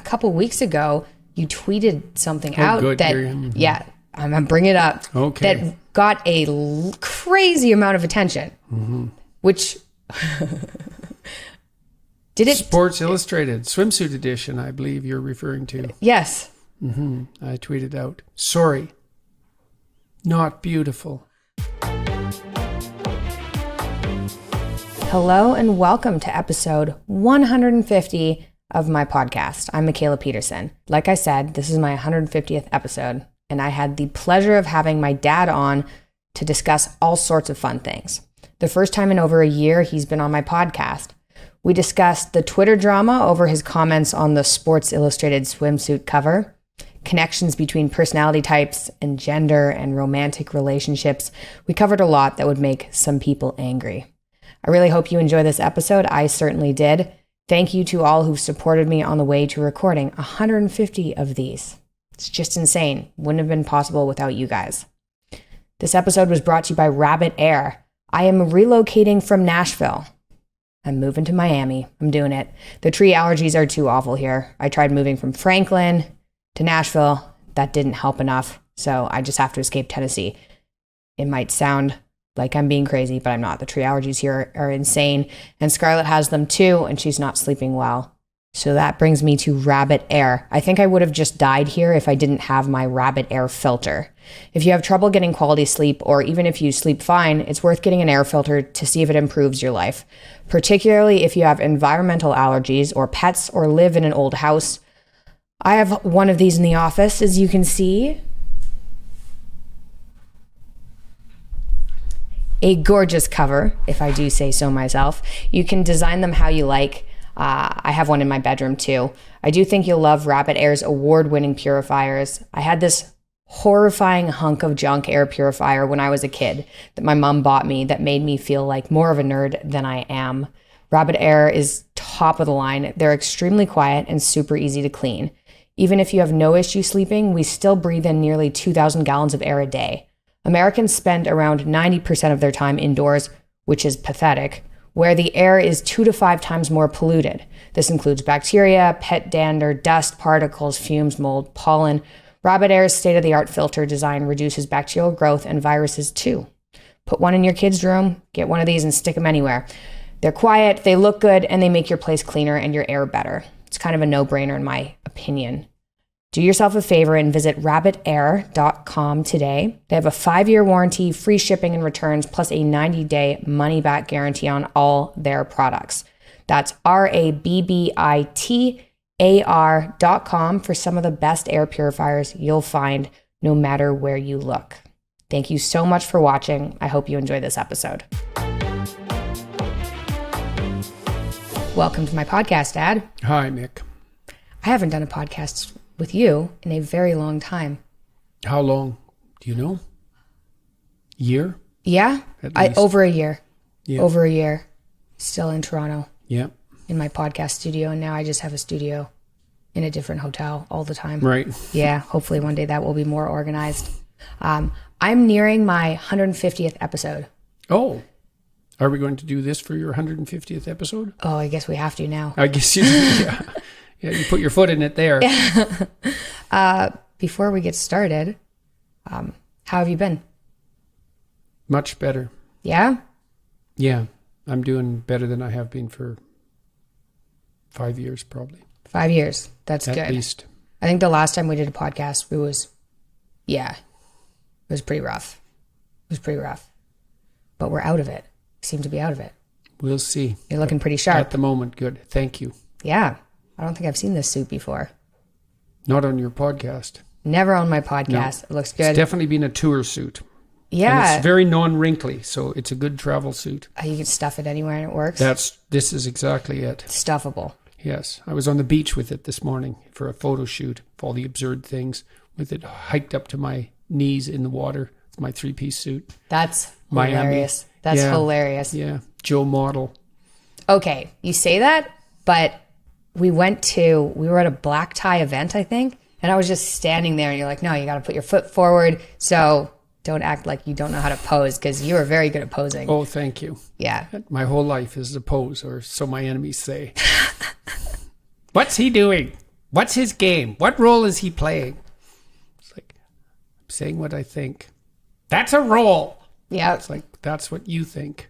couple weeks ago, you tweeted something out good. that, I'm going to bring it up, that got a crazy amount of attention, which... Sports Illustrated swimsuit edition, I believe you're referring to. Yes. I tweeted out, sorry, not beautiful. Hello and welcome to episode 150 of my podcast. I'm Mikhaila Peterson. Like I said, this is my 150th episode, and I had the pleasure of having my dad on to discuss all sorts of fun things. The first time in over a year he's been on my podcast. We discussed the Twitter drama over his comments on the Sports Illustrated swimsuit cover, connections between personality types and gender and romantic relationships. We covered a lot that would make some people angry. I really hope you enjoy this episode. I certainly did. Thank you to all who've supported me on the way to recording 150 of these. It's just insane. Wouldn't have been possible without you guys. This episode was brought to you by Rabbit Air. I am relocating from Nashville. I'm moving to Miami. I'm doing it. The tree allergies are too awful here. I tried moving from Franklin to Nashville. That didn't help enough. So I just have to escape Tennessee. It might sound like I'm being crazy, but I'm not. The tree allergies here are insane. And Scarlett has them too, and she's not sleeping well. So that brings me to Rabbit Air. I think I would have just died here if I didn't have my Rabbit Air filter. If you have trouble getting quality sleep, or even if you sleep fine, it's worth getting an air filter to see if it improves your life. Particularly if you have environmental allergies or pets or live in an old house. I have one of these in the office, as you can see. A gorgeous cover, if I do say so myself. You can design them how you like. I have one in my bedroom too. I do think you'll love Rabbit Air's award-winning purifiers. I had this horrifying hunk of junk air purifier when I was a kid that my mom bought me that made me feel like more of a nerd than I am. Rabbit Air is top of the line. They're extremely quiet and super easy to clean. Even if you have no issue sleeping, we still breathe in nearly 2,000 gallons of air a day. Americans spend around 90% of their time indoors, which is pathetic, where the air is 2 to 5 times more polluted. This includes bacteria, pet dander, dust, particles, fumes, mold, pollen. Rabbit Air's state-of-the-art filter design reduces bacterial growth and viruses too. Put one in your kid's room, get one of these and stick them anywhere. They're quiet, they look good, and they make your place cleaner and your air better. It's kind of a no-brainer in my opinion. Do yourself a favor and visit rabbitair.com today. They have a 5-year warranty, free shipping and returns, plus a 90-day money-back guarantee on all their products. That's rabbitair.com for some of the best air purifiers you'll find no matter where you look. Thank you so much for watching. I hope you enjoy this episode. Welcome to my podcast, Dad. Hi, Mick. I haven't done a podcast with you in a very long time. How long? Do you know? Year? Yeah, over a year. Yeah. Over a year. Still in Toronto. Yeah. In my podcast studio, and now I just have a studio in a different hotel all the time. Right. Yeah, hopefully one day that will be more organized. I'm nearing my 150th episode. Oh. Are we going to do this for your 150th episode? Oh, I guess we have to now. I guess you do, yeah. Yeah, you put your foot in it there. Before we get started, how have you been? Much better. Yeah? Yeah, I'm doing better than I have been for 5 years, probably. 5 years. That's good. At least. I think the last time we did a podcast, it was pretty rough. It was pretty rough. But we're out of it. We seem to be out of it. We'll see. You're looking pretty sharp. At the moment, good. Thank you. Yeah. I don't think I've seen this suit before. Not on your podcast. Never on my podcast. No. It looks good. It's definitely been a tour suit. Yeah. And it's very non-wrinkly, so it's a good travel suit. You can stuff it anywhere and it works? This is exactly it. Stuffable. Yes. I was on the beach with it this morning for a photo shoot of all the absurd things with it hiked up to my knees in the water. It's my 3-piece suit. That's Miami. Hilarious. That's hilarious. Yeah. Joe Model. Okay. You say that, but we were at a black tie event, I think, and I was just standing there and you're like, no, you got to put your foot forward. So don't act like you don't know how to pose because you are very good at posing. Oh, thank you. Yeah. My whole life is a pose, or so my enemies say. What's he doing? What's his game? What role is he playing? It's like, I'm saying what I think. That's a role. Yeah. It's like, that's what you think.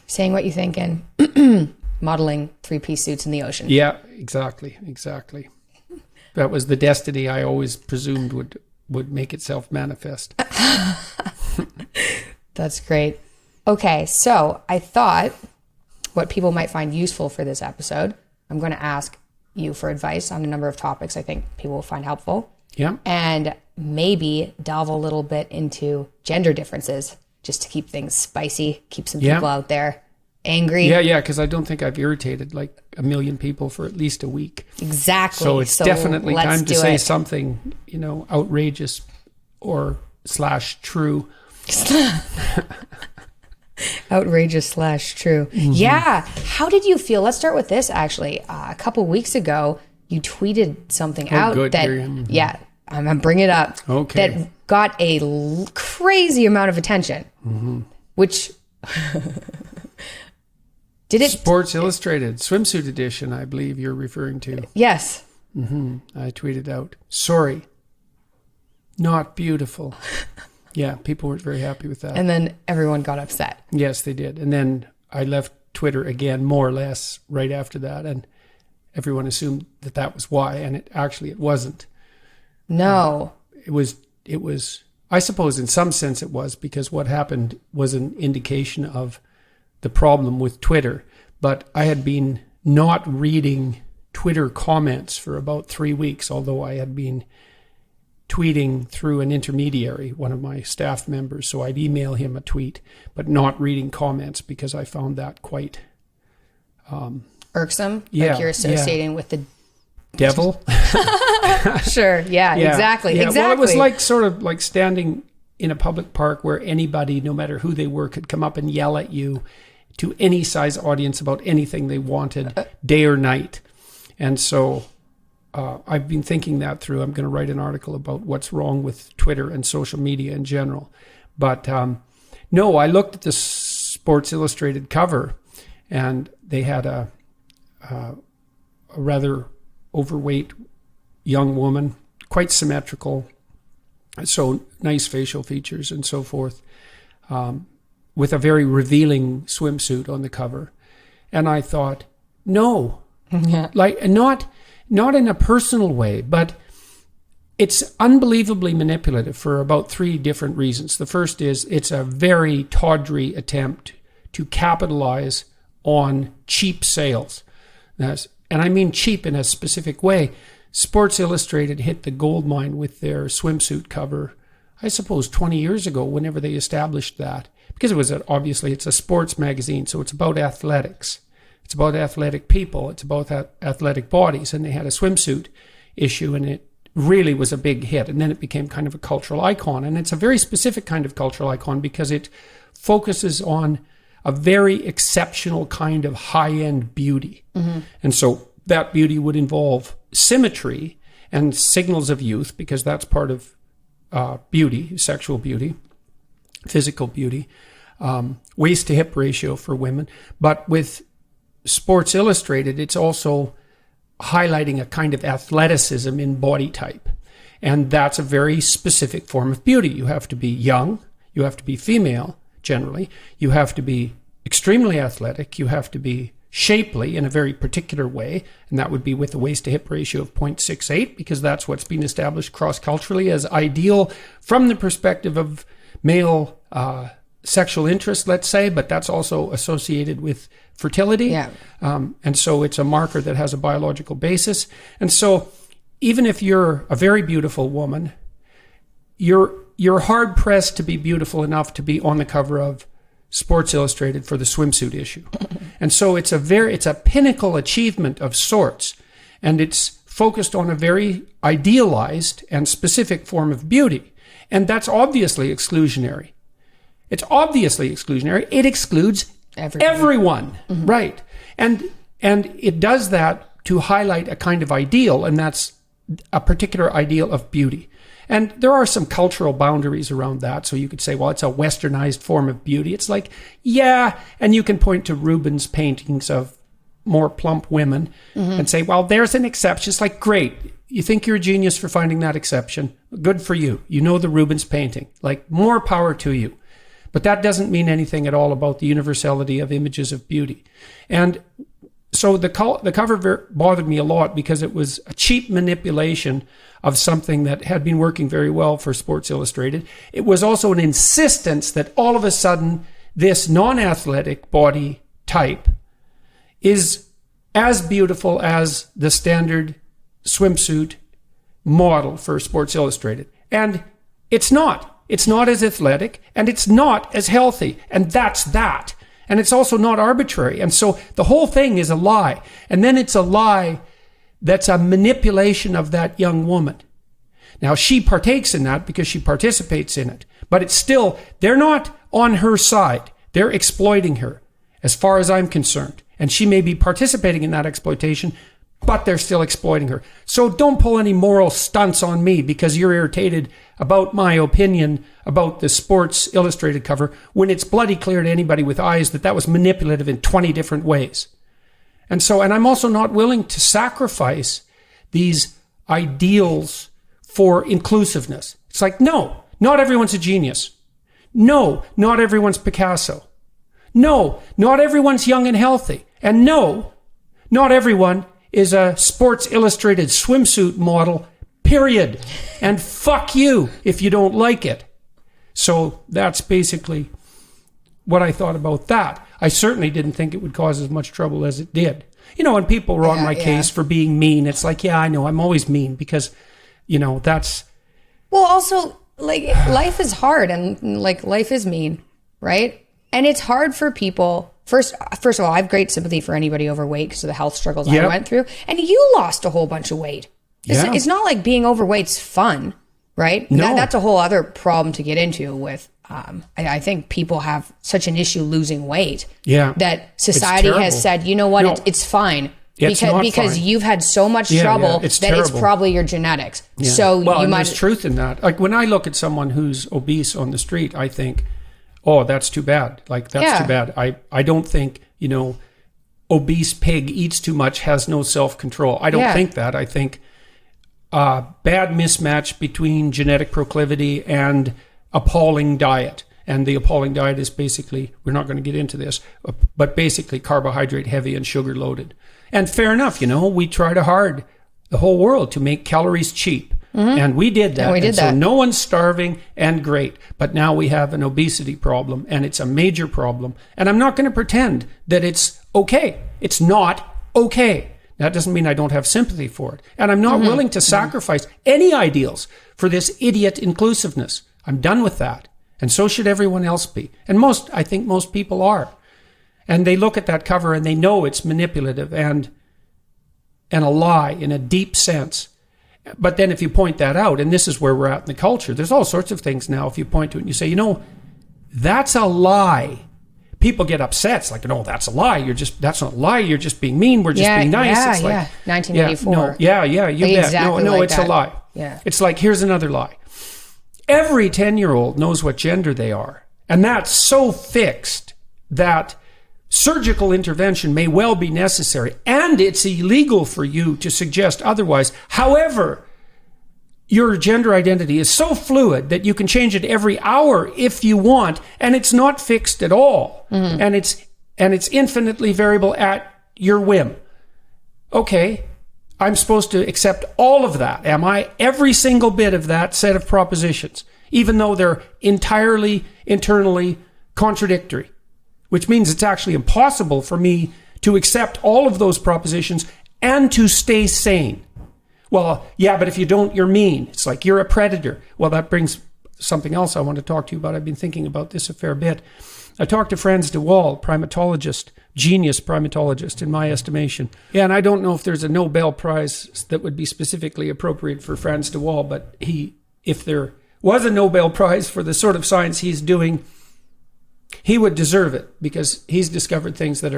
Saying what you think and modeling 3-piece suits in the ocean. Yeah, exactly. That was the destiny I always presumed would make itself manifest. That's great. Okay, so I thought what people might find useful for this episode, I'm going to ask you for advice on a number of topics I think people will find helpful. Yeah. And maybe delve a little bit into gender differences just to keep things spicy, keep some people out there angry. Yeah, because I don't think I've irritated like a million people for at least a week. Exactly. So it's definitely time to say it. something, outrageous or / true. Outrageous / true. Mm-hmm. Yeah. How did you feel? Let's start with this, actually. A couple weeks ago, you tweeted something out that, I'm going to bring it up, that got a crazy amount of attention, which... Did it? Sports Illustrated swimsuit edition, I believe you're referring to. Yes. I tweeted out, sorry, not beautiful. Yeah, people weren't very happy with that. And then everyone got upset. Yes, they did. And then I left Twitter again, more or less, right after that. And everyone assumed that was why. And it wasn't. No. It was, I suppose in some sense it was, because what happened was an indication of the problem with Twitter. But I had been not reading Twitter comments for about 3 weeks, although I had been tweeting through an intermediary, one of my staff members. So I'd email him a tweet, but not reading comments because I found that quite... irksome? Yeah, like you're associating with the... devil? Sure, exactly. Well, it was like sort of like standing in a public park where anybody, no matter who they were, could come up and yell at you to any size audience about anything they wanted, day or night. And so I've been thinking that through. I'm going to write an article about what's wrong with Twitter and social media in general. But no, I looked at the Sports Illustrated cover, and they had a rather overweight young woman, quite symmetrical, so nice facial features and so forth, with a very revealing swimsuit on the cover. And I thought, no, like not in a personal way, but it's unbelievably manipulative for about 3 different reasons. The first is it's a very tawdry attempt to capitalize on cheap sales. And I mean cheap in a specific way. Sports Illustrated hit the gold mine with their swimsuit cover, I suppose 20 years ago, whenever they established that. Because it's a sports magazine, so it's about athletics. It's about athletic people. It's about athletic bodies. And they had a swimsuit issue, and it really was a big hit. And then it became kind of a cultural icon. And it's a very specific kind of cultural icon because it focuses on a very exceptional kind of high-end beauty. Mm-hmm. And so that beauty would involve symmetry and signals of youth, because that's part of beauty, sexual beauty, physical beauty, waist to hip ratio for women. But with Sports Illustrated, it's also highlighting a kind of athleticism in body type. And that's a very specific form of beauty. You have to be young, you have to be female, generally, you have to be extremely athletic, you have to be shapely in a very particular way, and that would be with a waist to hip ratio of 0.68, because that's what's been established cross-culturally as ideal from the perspective of male sexual interest, let's say, but that's also associated with fertility. Yeah. And so it's a marker that has a biological basis. And so even if you're a very beautiful woman, you're hard-pressed to be beautiful enough to be on the cover of Sports Illustrated for the swimsuit issue. And so it's a pinnacle achievement of sorts, and it's focused on a very idealized and specific form of beauty. And that's obviously exclusionary. It's obviously exclusionary. It excludes everyone. Mm-hmm. Right. And it does that to highlight a kind of ideal, and that's a particular ideal of beauty. And there are some cultural boundaries around that. So you could say, well, it's a westernized form of beauty. It's like, yeah. And you can point to Rubens' paintings of more plump women and say, well, there's an exception. It's like, great. you think you're a genius for finding that exception. Good for you. You know the Rubens painting. Like, more power to you. But that doesn't mean anything at all about the universality of images of beauty. And so the cover bothered me a lot because it was a cheap manipulation of something that had been working very well for Sports Illustrated. It was also an insistence that all of a sudden this non-athletic body type is as beautiful as the standard swimsuit model for Sports Illustrated. And it's not. It's not as athletic, and it's not as healthy. And that's that. And it's also not arbitrary. And so the whole thing is a lie. And then it's a lie that's a manipulation of that young woman. Now, she partakes in that because she participates in it. But it's still, they're not on her side. They're exploiting her, as far as I'm concerned. And she may be participating in that exploitation, but they're still exploiting her. So don't pull any moral stunts on me because you're irritated about my opinion about the Sports Illustrated cover when it's bloody clear to anybody with eyes that that was manipulative in 20 different ways. And I'm also not willing to sacrifice these ideals for inclusiveness. It's like, no, not everyone's a genius. No, not everyone's Picasso. No, not everyone's young and healthy. And no, not everyone is a Sports Illustrated swimsuit model, period. And fuck you if you don't like it. So that's basically what I thought about that. I certainly didn't think it would cause as much trouble as it did. You know, when people were on my case for being mean, it's like, yeah, I know, I'm always mean because, you know, that's... Well, also, like, life is hard and, like, life is mean, right? And it's hard for people... First of all, I have great sympathy for anybody overweight because of the health struggles I went through. And you lost a whole bunch of weight. It's not like being overweight's fun, right? No. That's a whole other problem to get into with, I think people have such an issue losing weight that society has said, you know what, it's fine. Because you've had so much trouble that it's probably your genetics. Yeah. So you might... there's truth in that. Like when I look at someone who's obese on the street, I think, oh, that's too bad. Like, that's too bad. I don't think, you know, obese pig eats too much, has no self-control. I don't think that. I think bad mismatch between genetic proclivity and appalling diet. And the appalling diet is basically, we're not going to get into this, but basically carbohydrate heavy and sugar loaded. And fair enough, you know, we tried hard, the whole world, to make calories cheap. Mm-hmm. And we did that. So no one's starving and great. But now we have an obesity problem and it's a major problem. And I'm not going to pretend that it's okay. It's not okay. That doesn't mean I don't have sympathy for it. And I'm not willing to sacrifice any ideals for this idiot inclusiveness. I'm done with that. And so should everyone else be. And I think most people are. And they look at that cover and they know it's manipulative and a lie in a deep sense. But then if you point that out, and this is where we're at in the culture, there's all sorts of things now. If you point to it and you say, you know, that's a lie. People get upset. It's like, no, that's a lie. That's not a lie. You're just being mean. We're just being nice. It's like 1984. You bet. Exactly no, like it's that. a lie. Yeah. It's like, here's another lie. Every 10-year-old knows what gender they are. And that's so fixed that surgical intervention may well be necessary, and it's illegal for you to suggest otherwise. However, your gender identity is so fluid that you can change it every hour if you want, and it's not fixed at all. Mm-hmm. And it's infinitely variable at your whim. Okay, I'm supposed to accept all of that, am I? Every single bit of that set of propositions, even though they're entirely internally contradictory. Which means it's actually impossible for me to accept all of those propositions and to stay sane. Well, yeah, but if you don't, you're mean. It's like you're a predator. Well, that brings something else I want to talk to you about. I've been thinking about this a fair bit. I talked to Frans Waal, primatologist, genius primatologist in my estimation. Yeah, and I don't know if there's a Nobel Prize that would be specifically appropriate for Frans Waal, but if there was a Nobel Prize for the sort of science he's doing, he would deserve it because he's discovered things that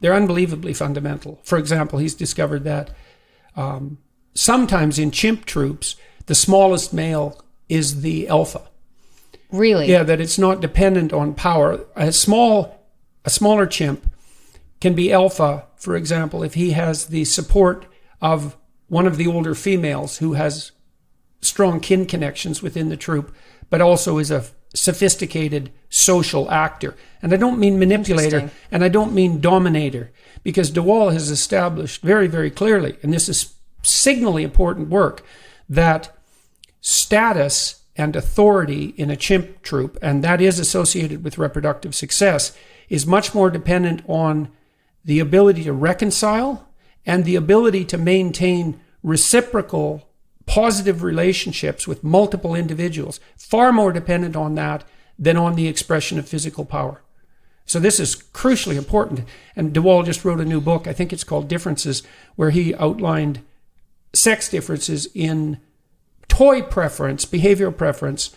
they're unbelievably fundamental. For example, he's discovered that sometimes in chimp troops, the smallest male is the alpha. Really? Yeah, that it's not dependent on power. A smaller chimp can be alpha, for example, if he has the support of one of the older females who has strong kin connections within the troop, but also is a sophisticated social actor. And I don't mean manipulator, and I don't mean dominator, because de Waal has established very, very clearly, and this is signally important work, that status and authority in a chimp troop, and that is associated with reproductive success, is much more dependent on the ability to reconcile and the ability to maintain reciprocal positive relationships with multiple individuals, far more dependent on that than on the expression of physical power. So this is crucially important. And de Waal just wrote a new book, I think it's called Differences, where he outlined sex differences in toy preference, behavioral preference,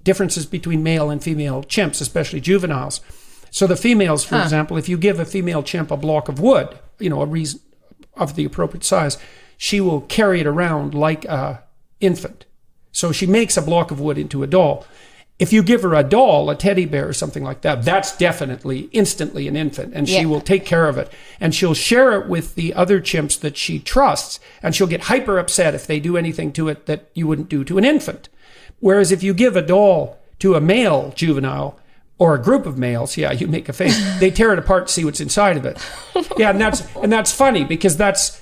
differences between male and female chimps, especially juveniles. So the females, for example, if you give a female chimp a block of wood, a reason of the appropriate size, she will carry it around like an infant. So she makes a block of wood into a doll. If you give her a doll, a teddy bear or something like that, that's definitely instantly an infant, and she will take care of it. And she'll share it with the other chimps that she trusts, and she'll get hyper upset if they do anything to it that you wouldn't do to an infant. Whereas if you give a doll to a male juvenile, or a group of males, you make a face, they tear it apart to see what's inside of it. And that's funny, because that's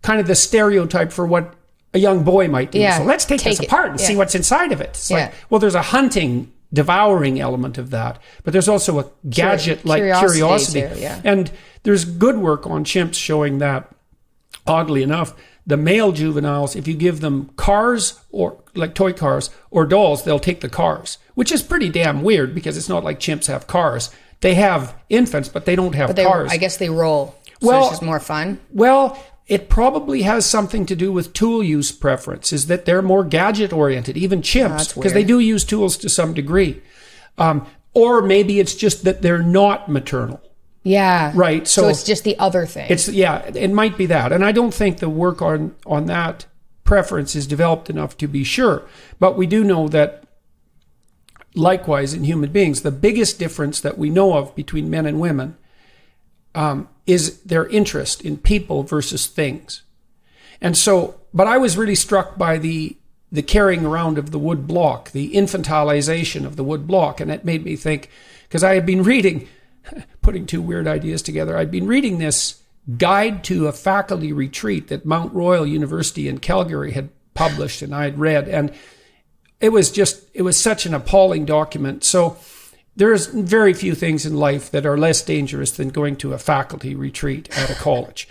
kind of the stereotype for what a young boy might do. So let's take this apart and see what's inside of it. It's like, well, there's a hunting, devouring element of that, but there's also a gadget-like curiosity. Too, and there's good work on chimps showing that, oddly enough, the male juveniles, if you give them cars, or like toy cars or dolls, they'll take the cars, which is pretty damn weird, because it's not like chimps have cars. They have infants, but they don't have cars. I guess they roll. So it's just more fun. Well, it probably has something to do with tool use preference, is that they're more gadget oriented, even chimps, because they do use tools to some degree. Or maybe it's just that they're not maternal. Yeah. Right. So it's just the other thing. It might be that. And I don't think the work on that preference is developed enough to be sure. But we do know that, likewise in human beings, the biggest difference that we know of between men and women is their interest in people versus things. And so, but I was really struck by the carrying around of the wood block, the infantilization of the wood block. And it made me think, because I had been reading, putting two weird ideas together, I'd been reading this guide to a faculty retreat that Mount Royal University in Calgary had published, and I had read. And it was such an appalling document. So there's very few things in life that are less dangerous than going to a faculty retreat at a college.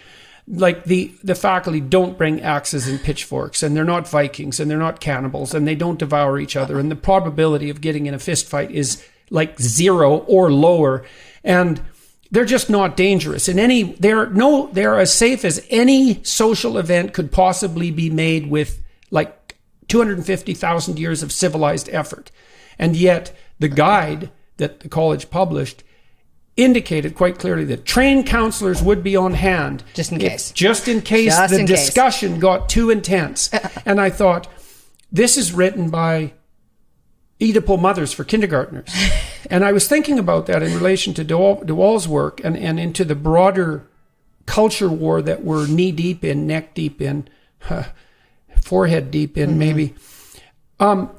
Like the faculty don't bring axes and pitchforks, and they're not Vikings, and they're not cannibals, and they don't devour each other. And the probability of getting in a fist fight is like 0 or lower. And they're just not dangerous they're as safe as any social event could possibly be made with like 250,000 years of civilized effort. And yet the guide that the college published indicated quite clearly that trained counselors would be on hand just in case the discussion got too intense. And I thought, this is written by Oedipal mothers for kindergartners. And I was thinking about that in relation to de Waal's work and into the broader culture war that we're knee deep in, neck deep in, forehead deep in, maybe.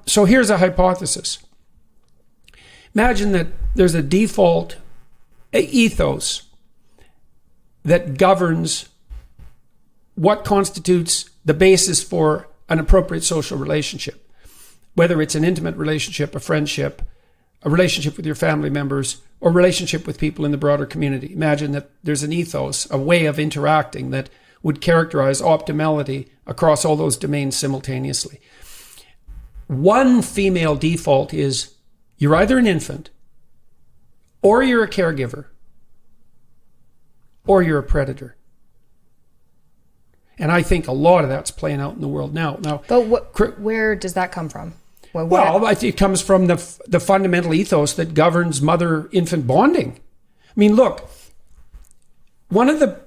So here's a hypothesis. Imagine that there's a default ethos that governs what constitutes the basis for an appropriate social relationship, whether it's an intimate relationship, a friendship, a relationship with your family members, or relationship with people in the broader community. Imagine that there's an ethos, a way of interacting that would characterize optimality across all those domains simultaneously. One female default is you're either an infant, or you're a caregiver, or you're a predator. And I think a lot of that's playing out in the world now. But where does that come from? Well, I think it comes from the fundamental ethos that governs mother-infant bonding. I mean, look, one of the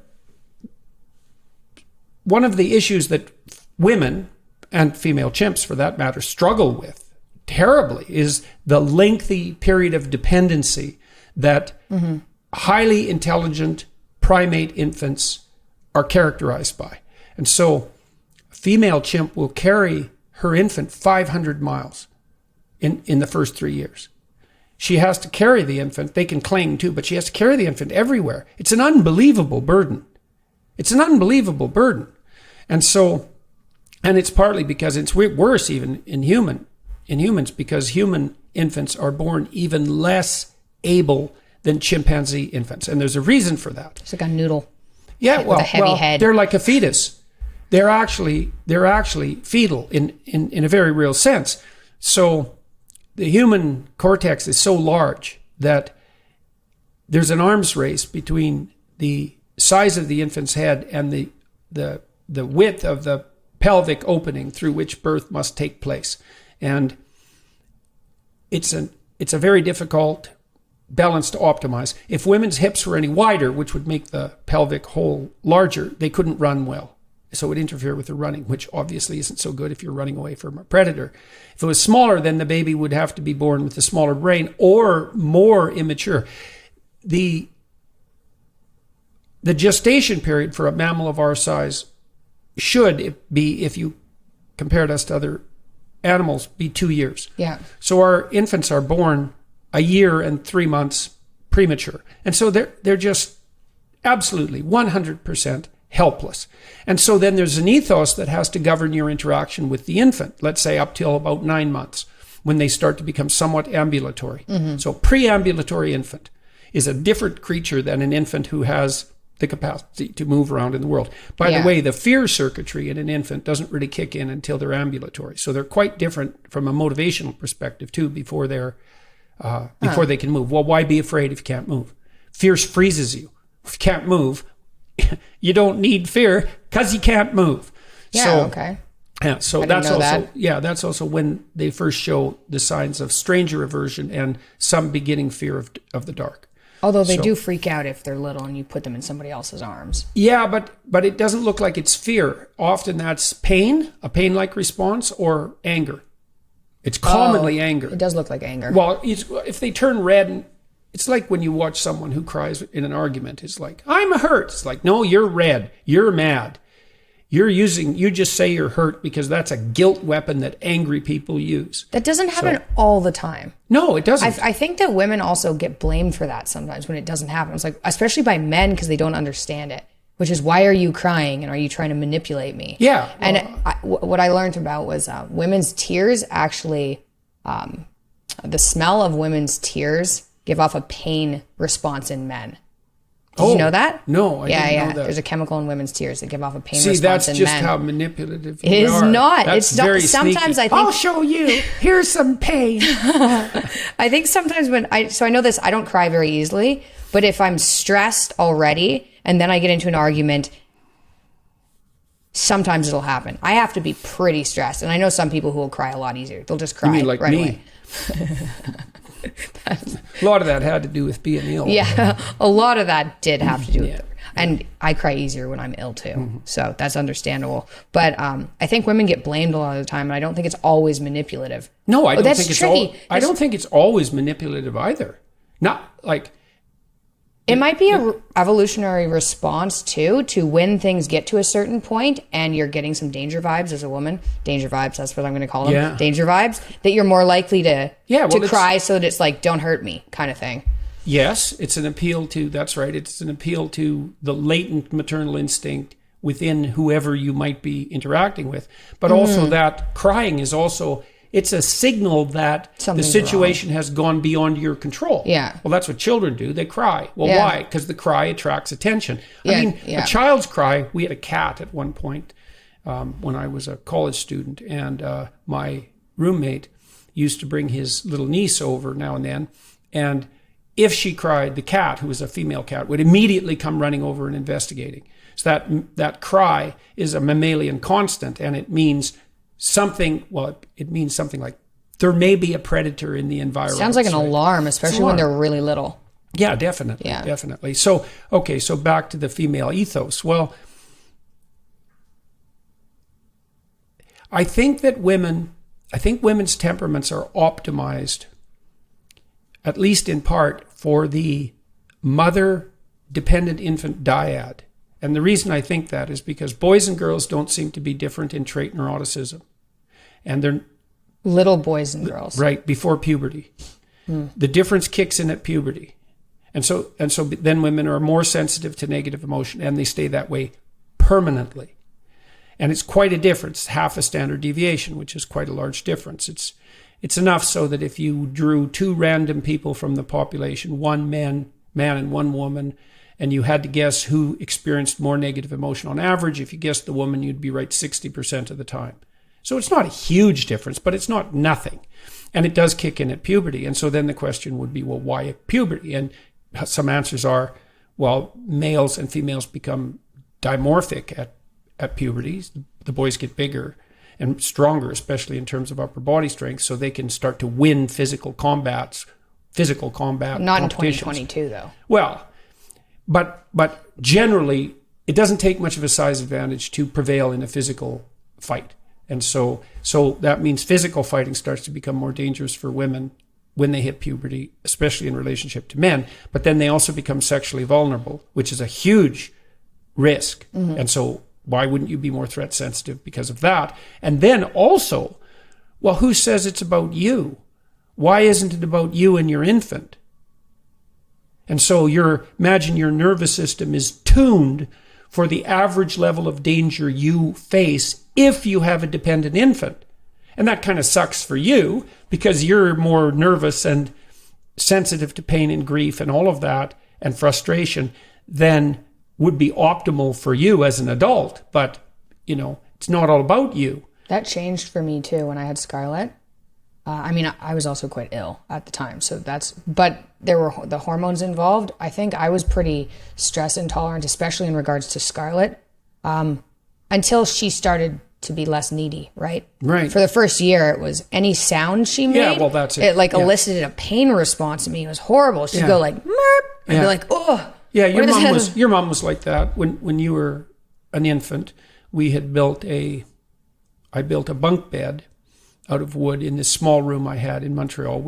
issues that women, and female chimps for that matter, struggle with terribly is the lengthy period of dependency that highly intelligent primate infants are characterized by. And so a female chimp will carry her infant 500 miles in the first 3 years. She has to carry the infant. They can cling too, but she has to carry the infant everywhere. It's an unbelievable burden. It's an unbelievable burden. And so, and it's partly because it's worse even in humans, because human infants are born even less able than chimpanzee infants. And there's a reason for that. It's like a noodle. Yeah, with a heavy head. They're like a fetus. They're actually fetal in a very real sense. So the human cortex is so large that there's an arms race between the size of the infant's head and the width of the pelvic opening through which birth must take place. And it's a very difficult balance to optimize. If women's hips were any wider, which would make the pelvic hole larger, they couldn't run well. So it would interfere with the running, which obviously isn't so good if you're running away from a predator. If it was smaller, then the baby would have to be born with a smaller brain or more immature. The gestation period for a mammal of our size should be, if you compared us to other animals, be 2 years. Yeah. So our infants are born a year and 3 months premature. And so they're just absolutely 100% helpless. And so then there's an ethos that has to govern your interaction with the infant, let's say up till about 9 months, when they start to become somewhat ambulatory. Mm-hmm. So preambulatory infant is a different creature than an infant who has the capacity to move around in the world. By the way, the fear circuitry in an infant doesn't really kick in until they're ambulatory. So they're quite different from a motivational perspective too before they can move. Well, why be afraid if you can't move? Fear freezes you. If you can't move, you don't need fear because you can't move. Yeah, so, okay. Yeah, so that's also when they first show the signs of stranger aversion and some beginning fear of the dark. Although they do freak out if they're little and you put them in somebody else's arms. Yeah, but it doesn't look like it's fear. Often that's pain, a pain-like response, or anger. It's commonly anger. It does look like anger. Well, if they turn red, it's like when you watch someone who cries in an argument. It's like, I'm hurt. It's like, no, you're red. You're mad. You just say you're hurt because that's a guilt weapon that angry people use. That doesn't happen all the time. No, it doesn't. I think that women also get blamed for that sometimes when it doesn't happen. It's like, especially by men, because they don't understand it, which is, why are you crying and are you trying to manipulate me? Yeah. And what I learned about was women's tears actually, the smell of women's tears give off a pain response in men. Did you know that? No, I didn't know that. There's a chemical in women's tears that give off a pain response in men. See, that's just how manipulative it is are. not. That's it's not. very Sometimes sneaky. I think I'll show you. Here's some pain. I think sometimes I know this, I don't cry very easily, but if I'm stressed already and then I get into an argument, sometimes it'll happen. I have to be pretty stressed. And I know some people who will cry a lot easier. They'll just cry you mean like right me? away. A lot of that had to do with being ill. Yeah, a lot of that did have to do with it. And I cry easier when I'm ill too. Mm-hmm. So that's understandable. But I think women get blamed a lot of the time, and I don't think it's always manipulative. No, I don't think it's always manipulative either. Not like... It might be an evolutionary response, too, to when things get to a certain point and you're getting some danger vibes as a woman. Danger vibes, that's what I'm going to call them. Yeah. Danger vibes. That you're more likely to cry so that it's like, don't hurt me kind of thing. Yes, it's an appeal to, that's right, it's an appeal to the latent maternal instinct within whoever you might be interacting with. But also that crying is also... It's a signal that the situation has gone beyond your control. Yeah. Well, that's what children do. They cry. Well, why? Because the cry attracts attention. A child's cry, we had a cat at one point when I was a college student, and my roommate used to bring his little niece over now and then. And if she cried, the cat, who was a female cat, would immediately come running over and investigating. So that cry is a mammalian constant, and it means... it means something like there may be a predator in the environment. Sounds like an alarm, especially when they're really little. Yeah, definitely. Yeah. Definitely. So back to the female ethos. Well, I think women's temperaments are optimized, at least in part, for the mother-dependent infant dyad And the reason I think that is because boys and girls don't seem to be different in trait neuroticism. And they're little boys and girls. Right, before puberty. The difference kicks in at puberty. And so then women are more sensitive to negative emotion, and they stay that way permanently. And it's quite a difference, half a standard deviation, which is quite a large difference. It's enough so that if you drew two random people from the population, one man and one woman, and you had to guess who experienced more negative emotion on average, if you guessed the woman, you'd be right 60% of the time. So it's not a huge difference, but it's not nothing. And it does kick in at puberty. And so then the question would be, well, why at puberty? And some answers are, well, males and females become dimorphic at puberty. The boys get bigger and stronger, especially in terms of upper body strength, so they can start to win physical combat Not in 2022, though. Well, but generally, it doesn't take much of a size advantage to prevail in a physical fight. And so that means physical fighting starts to become more dangerous for women when they hit puberty, especially in relationship to men. But then they also become sexually vulnerable, which is a huge risk. And so why wouldn't you be more threat sensitive because of that? And then also, well, who says it's about you? Why isn't it about you and your infant? And so imagine your nervous system is tuned for the average level of danger you face if you have a dependent infant. And that kind of sucks for you because you're more nervous and sensitive to pain and grief and all of that and frustration than would be optimal for you as an adult. But, it's not all about you. That changed for me too when I had Scarlett. I was also quite ill at the time, but there were the hormones involved. I think I was pretty stress intolerant, especially in regards to Scarlett, until she started to be less needy, right? Right. For the first year, it was any sound she made. Yeah, well, that's it. It elicited a pain response in me. It was horrible. She'd go like, merp, and be like, oh. Yeah, your mom was like that when you were an infant. I built a bunk bed out of wood in this small room I had in Montreal.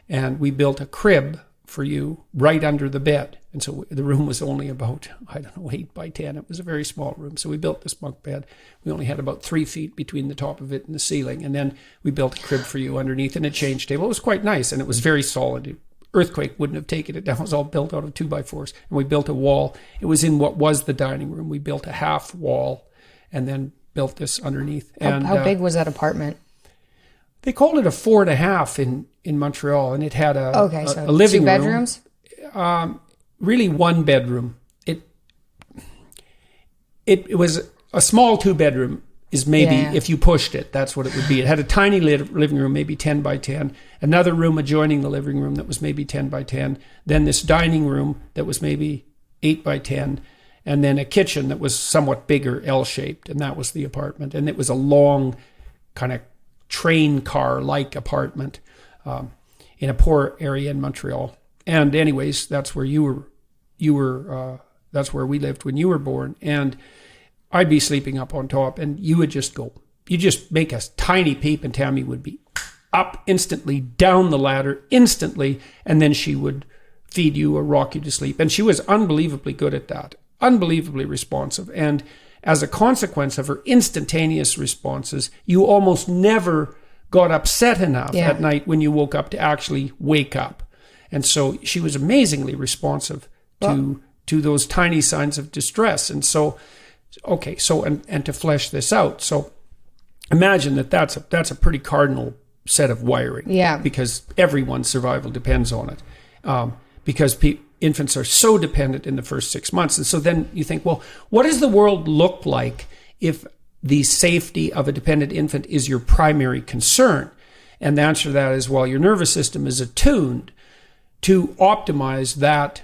And we built a crib for you right under the bed. And so the room was only about, 8 by 10. It was a very small room. So we built this bunk bed. We only had about 3 feet between the top of it and the ceiling. And then we built a crib for you underneath and a change table. It was quite nice, and it was very solid. Earthquake wouldn't have taken it down. It was all built out of 2x4s. And we built a wall. It was in what was the dining room. We built a half wall and then built this underneath. How big was that apartment? They called it a 4.5 in Montreal, and it had a living 2 bedrooms? Room. Really 1 bedroom. It was a small 2-bedroom is maybe, if you pushed it, that's what it would be. It had a tiny living room, maybe 10 by 10, another room adjoining the living room that was maybe 10 by 10, then this dining room that was maybe 8 by 10, and then a kitchen that was somewhat bigger, L-shaped, and that was the apartment. And it was a long kind of train car-like apartment in a poor area in Montreal. And anyways, that's where that's where we lived when you were born. And I'd be sleeping up on top, and you would just make a tiny peep, and Tammy would be up instantly, down the ladder instantly, and then she would feed you or rock you to sleep. And she was unbelievably good at that, unbelievably responsive. And as a consequence of her instantaneous responses, you almost never got upset enough at night when you woke up to actually wake up. And so she was amazingly responsive to those tiny signs of distress. And so, and to flesh this out. So imagine that's a pretty cardinal set of wiring. Yeah. Because everyone's survival depends on it. Because infants are so dependent in the first 6 months. And so then you think, well, what does the world look like if the safety of a dependent infant is your primary concern? And the answer to that is, well, your nervous system is attuned to optimize that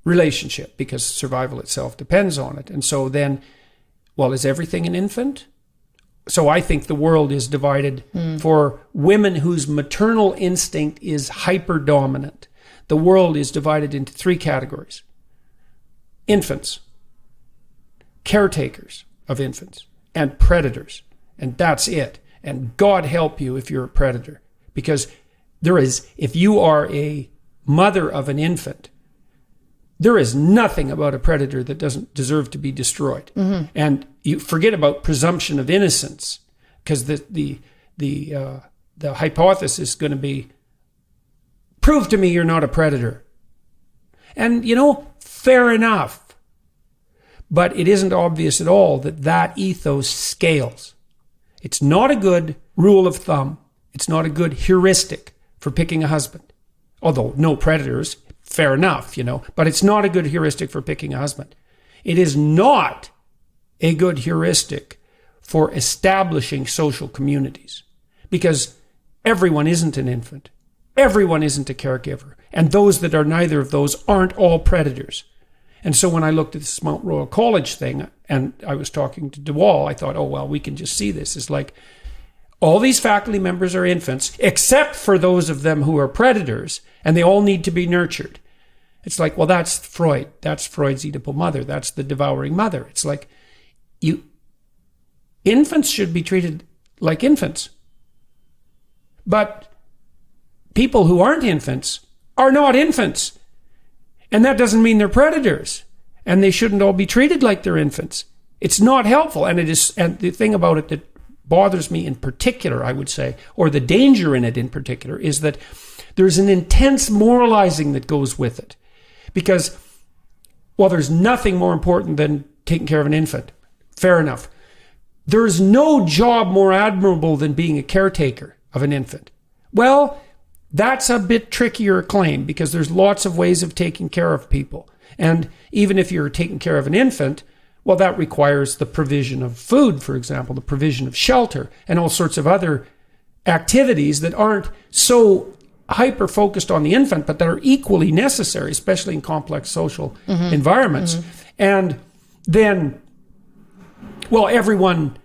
relationship because survival itself depends on it. And so then, well, is everything an infant? So I think the world is divided for women whose maternal instinct is hyper-dominant. The world is divided into 3 categories: infants, caretakers of infants, and predators. And that's it. And God help you if you're a predator. Because if you are a mother of an infant, there is nothing about a predator that doesn't deserve to be destroyed. And you forget about presumption of innocence, because the hypothesis is going to be, prove to me you're not a predator. And, fair enough. But it isn't obvious at all that ethos scales. It's not a good rule of thumb. It's not a good heuristic for picking a husband. Although no predators, fair enough, but it's not a good heuristic for picking a husband. It is not a good heuristic for establishing social communities, because everyone isn't an infant. Everyone isn't a caregiver. And those that are neither of those aren't all predators. And so when I looked at this Mount Royal College thing, and I was talking to Waal, I thought, oh, well, we can just see this. It's like, all these faculty members are infants, except for those of them who are predators, and they all need to be nurtured. It's like, well, that's Freud. That's Freud's Oedipal mother. That's the devouring mother. It's like, infants should be treated like infants. But people who aren't infants are not infants. And that doesn't mean they're predators. And they shouldn't all be treated like they're infants. It's not helpful. And the thing about it that bothers me in particular, I would say, or the danger in it in particular, is that there's an intense moralizing that goes with it. Because, well, there's nothing more important than taking care of an infant. Fair enough. There's no job more admirable than being a caretaker of an infant. Well, that's a bit trickier claim, because there's lots of ways of taking care of people. And even if you're taking care of an infant, well, that requires the provision of food, for example, the provision of shelter, and all sorts of other activities that aren't so hyper-focused on the infant, but that are equally necessary, especially in complex social environments. And then, well, everyone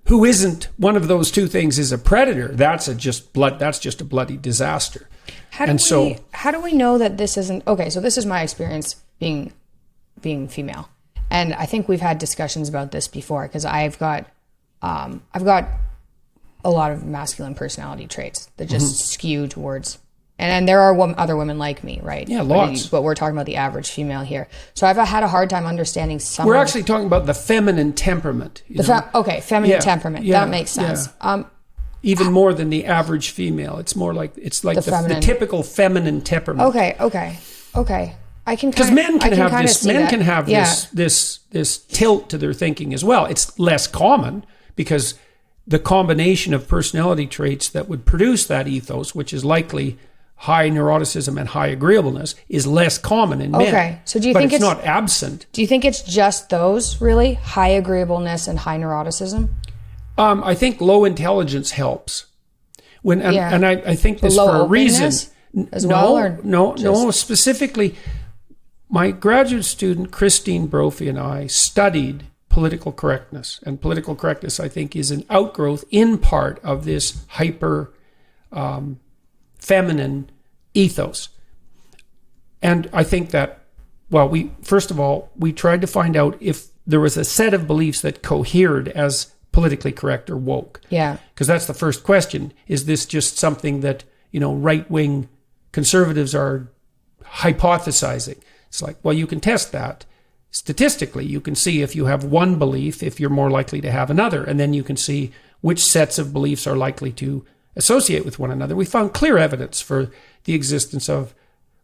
who isn't one of those two things is a predator. That's just a bloody disaster. How do we know that this isn't okay? So this is my experience being female, and I think we've had discussions about this before, because I've got a lot of masculine personality traits that just skew towards, and there are other women like me, right? Yeah, lots. But we're talking about the average female here. So I've had a hard time understanding some. We're actually talking about the feminine temperament. Feminine temperament. Yeah, that makes sense. Yeah. Even more than the average female. It's like the typical feminine temperament. Okay. I can, because men can have this tilt to their thinking as well. It's less common, because the combination of personality traits that would produce that ethos, which is likely high neuroticism and high agreeableness, is less common in men. Okay, so do you think it's not absent? Do you think it's just those, really? High agreeableness and high neuroticism? I think low intelligence helps. And I think this for a reason. As well? No, specifically, my graduate student, Christine Brophy, and I studied political correctness. And political correctness, I think, is an outgrowth in part of this hyper feminine ethos. And I think that, well, we tried to find out if there was a set of beliefs that cohered as politically correct or woke. Yeah. Because that's the first question. Is this just something that, right-wing conservatives are hypothesizing? It's like, well, you can test that. Statistically, you can see if you have one belief, if you're more likely to have another, and then you can see which sets of beliefs are likely to associate with one another. We found clear evidence for the existence of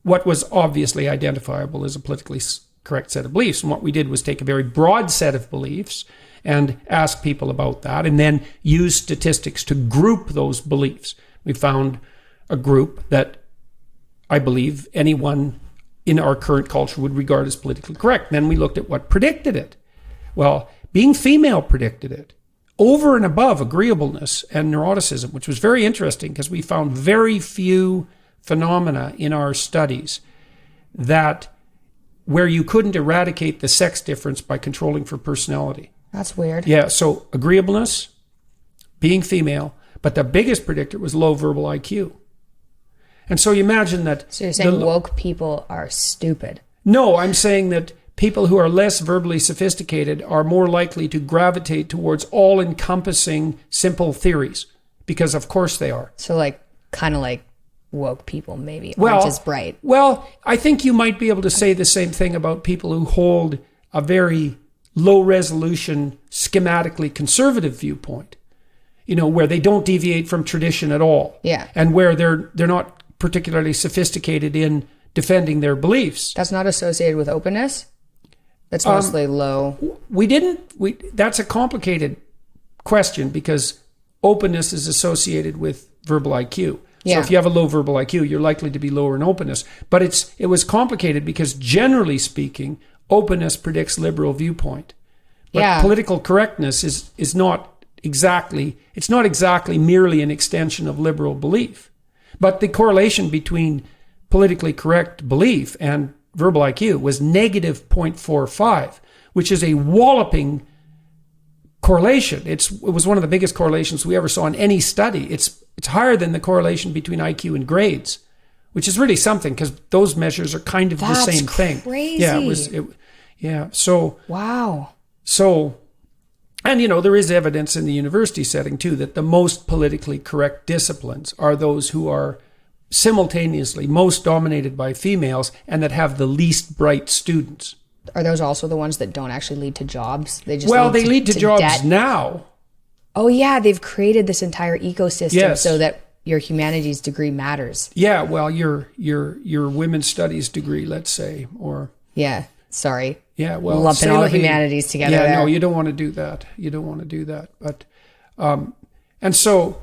what was obviously identifiable as a politically correct set of beliefs. And what we did was take a very broad set of beliefs and ask people about that, and then use statistics to group those beliefs. We found a group that I believe anyone in our current culture would regard as politically correct. Then we looked at what predicted it. Well, being female predicted it, over and above agreeableness and neuroticism, which was very interesting, because we found very few phenomena in our studies that where you couldn't eradicate the sex difference by controlling for personality. That's weird. Yeah, so agreeableness, being female, but the biggest predictor was low verbal IQ. And so you imagine that... So you're saying woke people are stupid? No, I'm saying that people who are less verbally sophisticated are more likely to gravitate towards all-encompassing simple theories, because of course they are. So kind of like woke people maybe aren't as bright. Well, I think you might be able to say the same thing about people who hold a very low resolution, schematically conservative viewpoint, where they don't deviate from tradition at all. Yeah. And where they're not particularly sophisticated in defending their beliefs. That's not associated with openness? That's mostly low. That's a complicated question because openness is associated with verbal IQ. So if you have a low verbal IQ, you're likely to be lower in openness. But it was complicated because generally speaking, openness predicts liberal viewpoint. But political correctness is not exactly merely an extension of liberal belief. But the correlation between politically correct belief and verbal IQ was negative 0.45, which is a walloping correlation. It was one of the biggest correlations we ever saw in any study. It's higher than the correlation between IQ and grades, which is really something because those measures are kind of the same thing. Crazy. Yeah. So wow. So, and there is evidence in the university setting too that the most politically correct disciplines are those who are simultaneously most dominated by females and that have the least bright students. Are those also the ones that don't actually lead to jobs? They lead to jobs debt? now. Oh yeah, they've created this entire ecosystem so that your humanities degree matters. Yeah, well, your women's studies degree, let's say, or sorry. Yeah, well, lumping all the humanities together. Yeah, no, you don't want to do that. But and so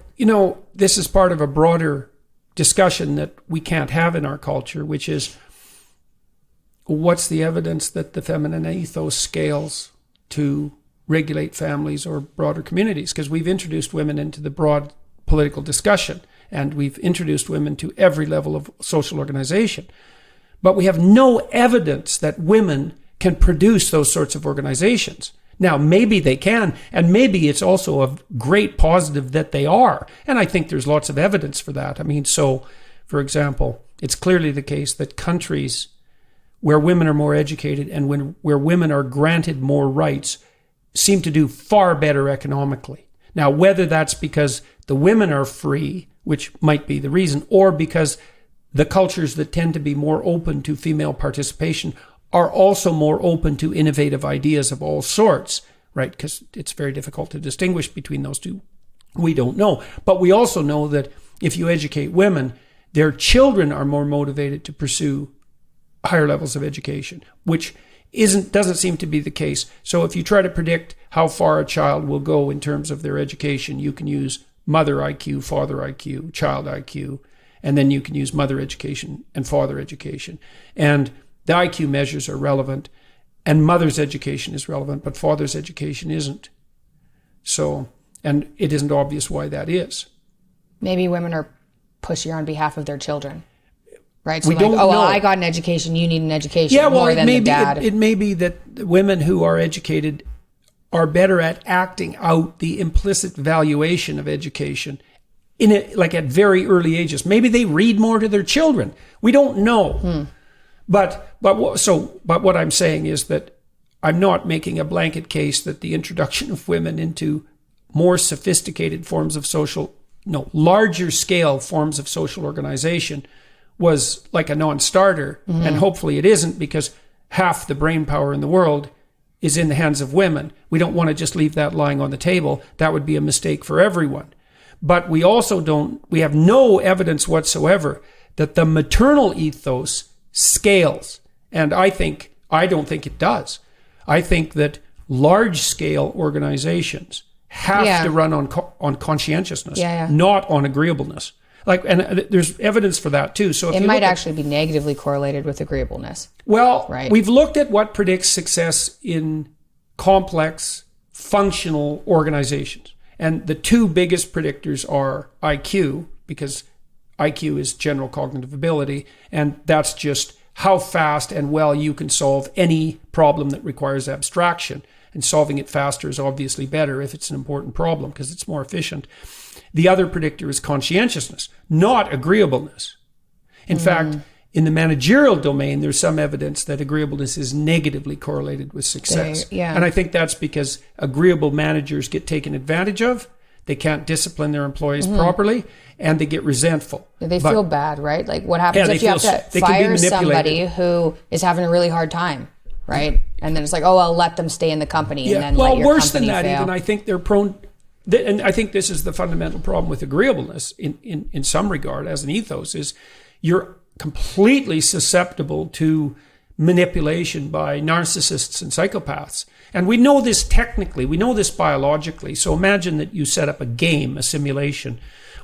this is part of a broader discussion that we can't have in our culture, which is what's the evidence that the feminine ethos scales to regulate families or broader communities? Because we've introduced women into the broad political discussion and we've introduced women to every level of social organization. But we have no evidence that women can produce those sorts of organizations. Now, maybe they can, and maybe it's also a great positive that they are. And I think there's lots of evidence for that. I mean, so, for example, it's clearly the case that countries where women are more educated and where women are granted more rights seem to do far better economically. Now, whether that's because the women are free, which might be the reason, or because the cultures that tend to be more open to female participation are also more open to innovative ideas of all sorts, right? Because it's very difficult to distinguish between those two. We don't know. But we also know that if you educate women, their children are more motivated to pursue higher levels of education, which doesn't seem to be the case. So if you try to predict how far a child will go in terms of their education, you can use mother IQ, father IQ, child IQ, and then you can use mother education and father education. And the IQ measures are relevant, and mother's education is relevant, but father's education isn't. So, and it isn't obvious why that is. Maybe women are pushier on behalf of their children, right? So we don't know. Well, I got an education, you need an education more than the dad. It may be that women who are educated are better at acting out the implicit valuation of education like at very early ages. Maybe they read more to their children. We don't know. But what I'm saying is that I'm not making a blanket case that the introduction of women into more sophisticated forms of larger scale forms of social organization was like a non-starter. And hopefully it isn't, because half the brain power in the world is in the hands of women. We don't want to just leave that lying on the table. That would be a mistake for everyone. But we have no evidence whatsoever that the maternal ethos scales. And I don't think it does. I think that large-scale organizations have to run on conscientiousness, not on agreeableness. And there's evidence for that too. So if it might actually be negatively correlated with agreeableness. Well, we've looked at what predicts success in complex, functional organizations. And the two biggest predictors are IQ, because IQ is general cognitive ability, and that's just how fast and well you can solve any problem that requires abstraction. And solving it faster is obviously better if it's an important problem because it's more efficient. The other predictor is conscientiousness, not agreeableness. In fact, in the managerial domain, there's some evidence that agreeableness is negatively correlated with success. And I think that's because agreeable managers get taken advantage of. they can't discipline their employees properly, and they get resentful. They feel bad, right? Like what happens if you have to fire somebody who is having a really hard time, right? And then it's like, oh, I'll let them stay in the company and then let your worse company than that, fail. even I think they're prone, and I think this is the fundamental problem with agreeableness in some regard as an ethos, is you're completely susceptible to manipulation by narcissists and psychopaths. And we know this technically, we know this biologically. So imagine that you set up a game, a simulation,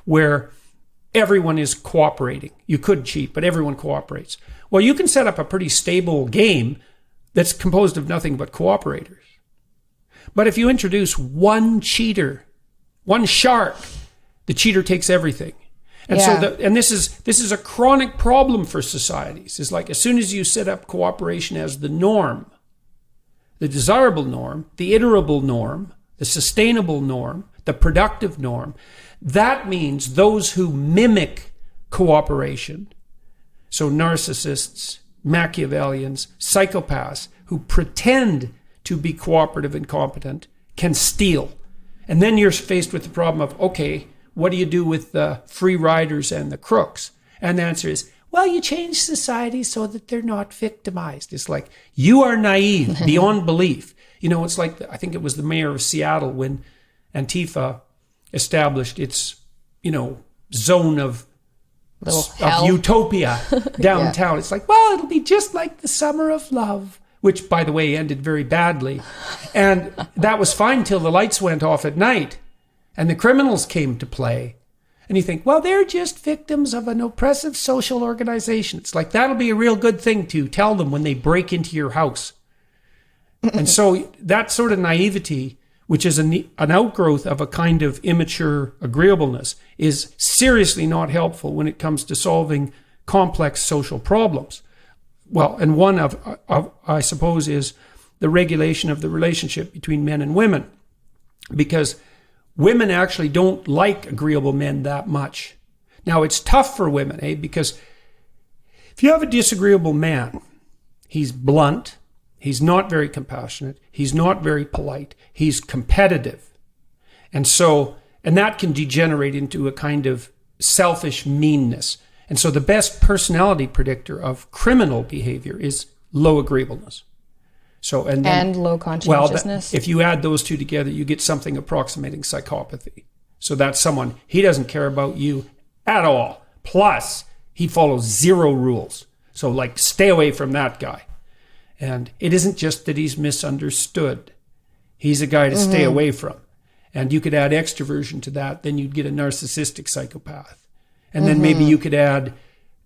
where everyone is cooperating. You could cheat, but everyone cooperates. Well, you can set up a pretty stable game that's composed of nothing but cooperators. But if you introduce one cheater, one shark, the cheater takes everything. And so this is a chronic problem for societies. It's like as soon as you set up cooperation as the norm, the desirable norm, the iterable norm, the sustainable norm, the productive norm, that means those who mimic cooperation, so narcissists, Machiavellians, psychopaths who pretend to be cooperative and competent, can steal. And then you're faced with the problem of, okay, what do you do with the free riders and the crooks? And the answer is, well, you change society so that they're not victimized. It's like, you are naive beyond belief. You know, it's like, I think it was the mayor of Seattle when Antifa established its, zone of utopia downtown. It's like, well, it'll be just like the summer of love, which, by the way, ended very badly. And that was fine till the lights went off at night and the criminals came to play. And you think, well, they're just victims of an oppressive social organization. It's like, that'll be a real good thing to tell them when they break into your house. And so that sort of naivety, which is an outgrowth of a kind of immature agreeableness, is seriously not helpful when it comes to solving complex social problems. Well, and one of I suppose, is the regulation of the relationship between men and women. Because women actually don't like agreeable men that much. Now, it's tough for women, because if you have a disagreeable man, he's blunt, he's not very compassionate, he's not very polite, he's competitive. And that can degenerate into a kind of selfish meanness. And so the best personality predictor of criminal behavior is low agreeableness. And low conscientiousness. Well, if you add those two together, you get something approximating psychopathy. So that's someone, he doesn't care about you at all. Plus, he follows zero rules. So stay away from that guy. And it isn't just that he's misunderstood. He's a guy to stay away from. And you could add extroversion to that, then you'd get a narcissistic psychopath. And then maybe you could add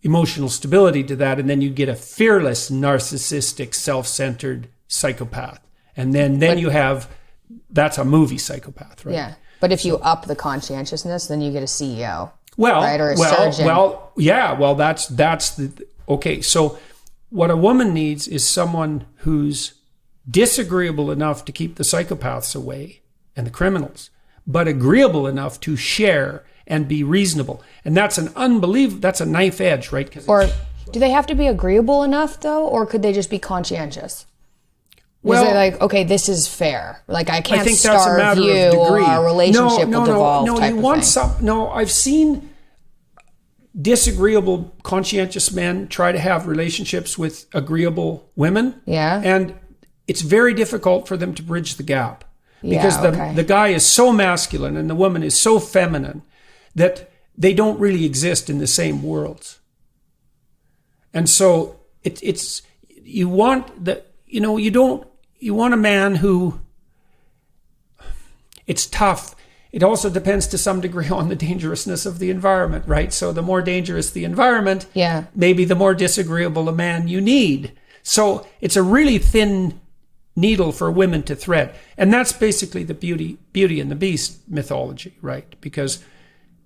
emotional stability to that, and then you'd get a fearless, narcissistic, self-centered psychopath. And then you have, that's a movie psychopath, right? Yeah. But if you up the conscientiousness, then you get a CEO. Right? Or a surgeon. That's the, okay. So what a woman needs is someone who's disagreeable enough to keep the psychopaths away and the criminals, but agreeable enough to share and be reasonable. And that's that's a knife edge, right? Or do they have to be agreeable enough though? Or could they just be conscientious? Well, is it like, okay, this is fair. Like I can't starve you or our relationship will devolve type of thing. I've seen disagreeable, conscientious men try to have relationships with agreeable women. Yeah. And it's very difficult for them to bridge the gap. Because the guy is so masculine and the woman is so feminine that they don't really exist in the same worlds. And so you want a man who, it's tough. It also depends to some degree on the dangerousness of the environment, right? So the more dangerous the environment, maybe the more disagreeable a man you need. So it's a really thin needle for women to thread. And that's basically the Beauty and the Beast mythology, right? Because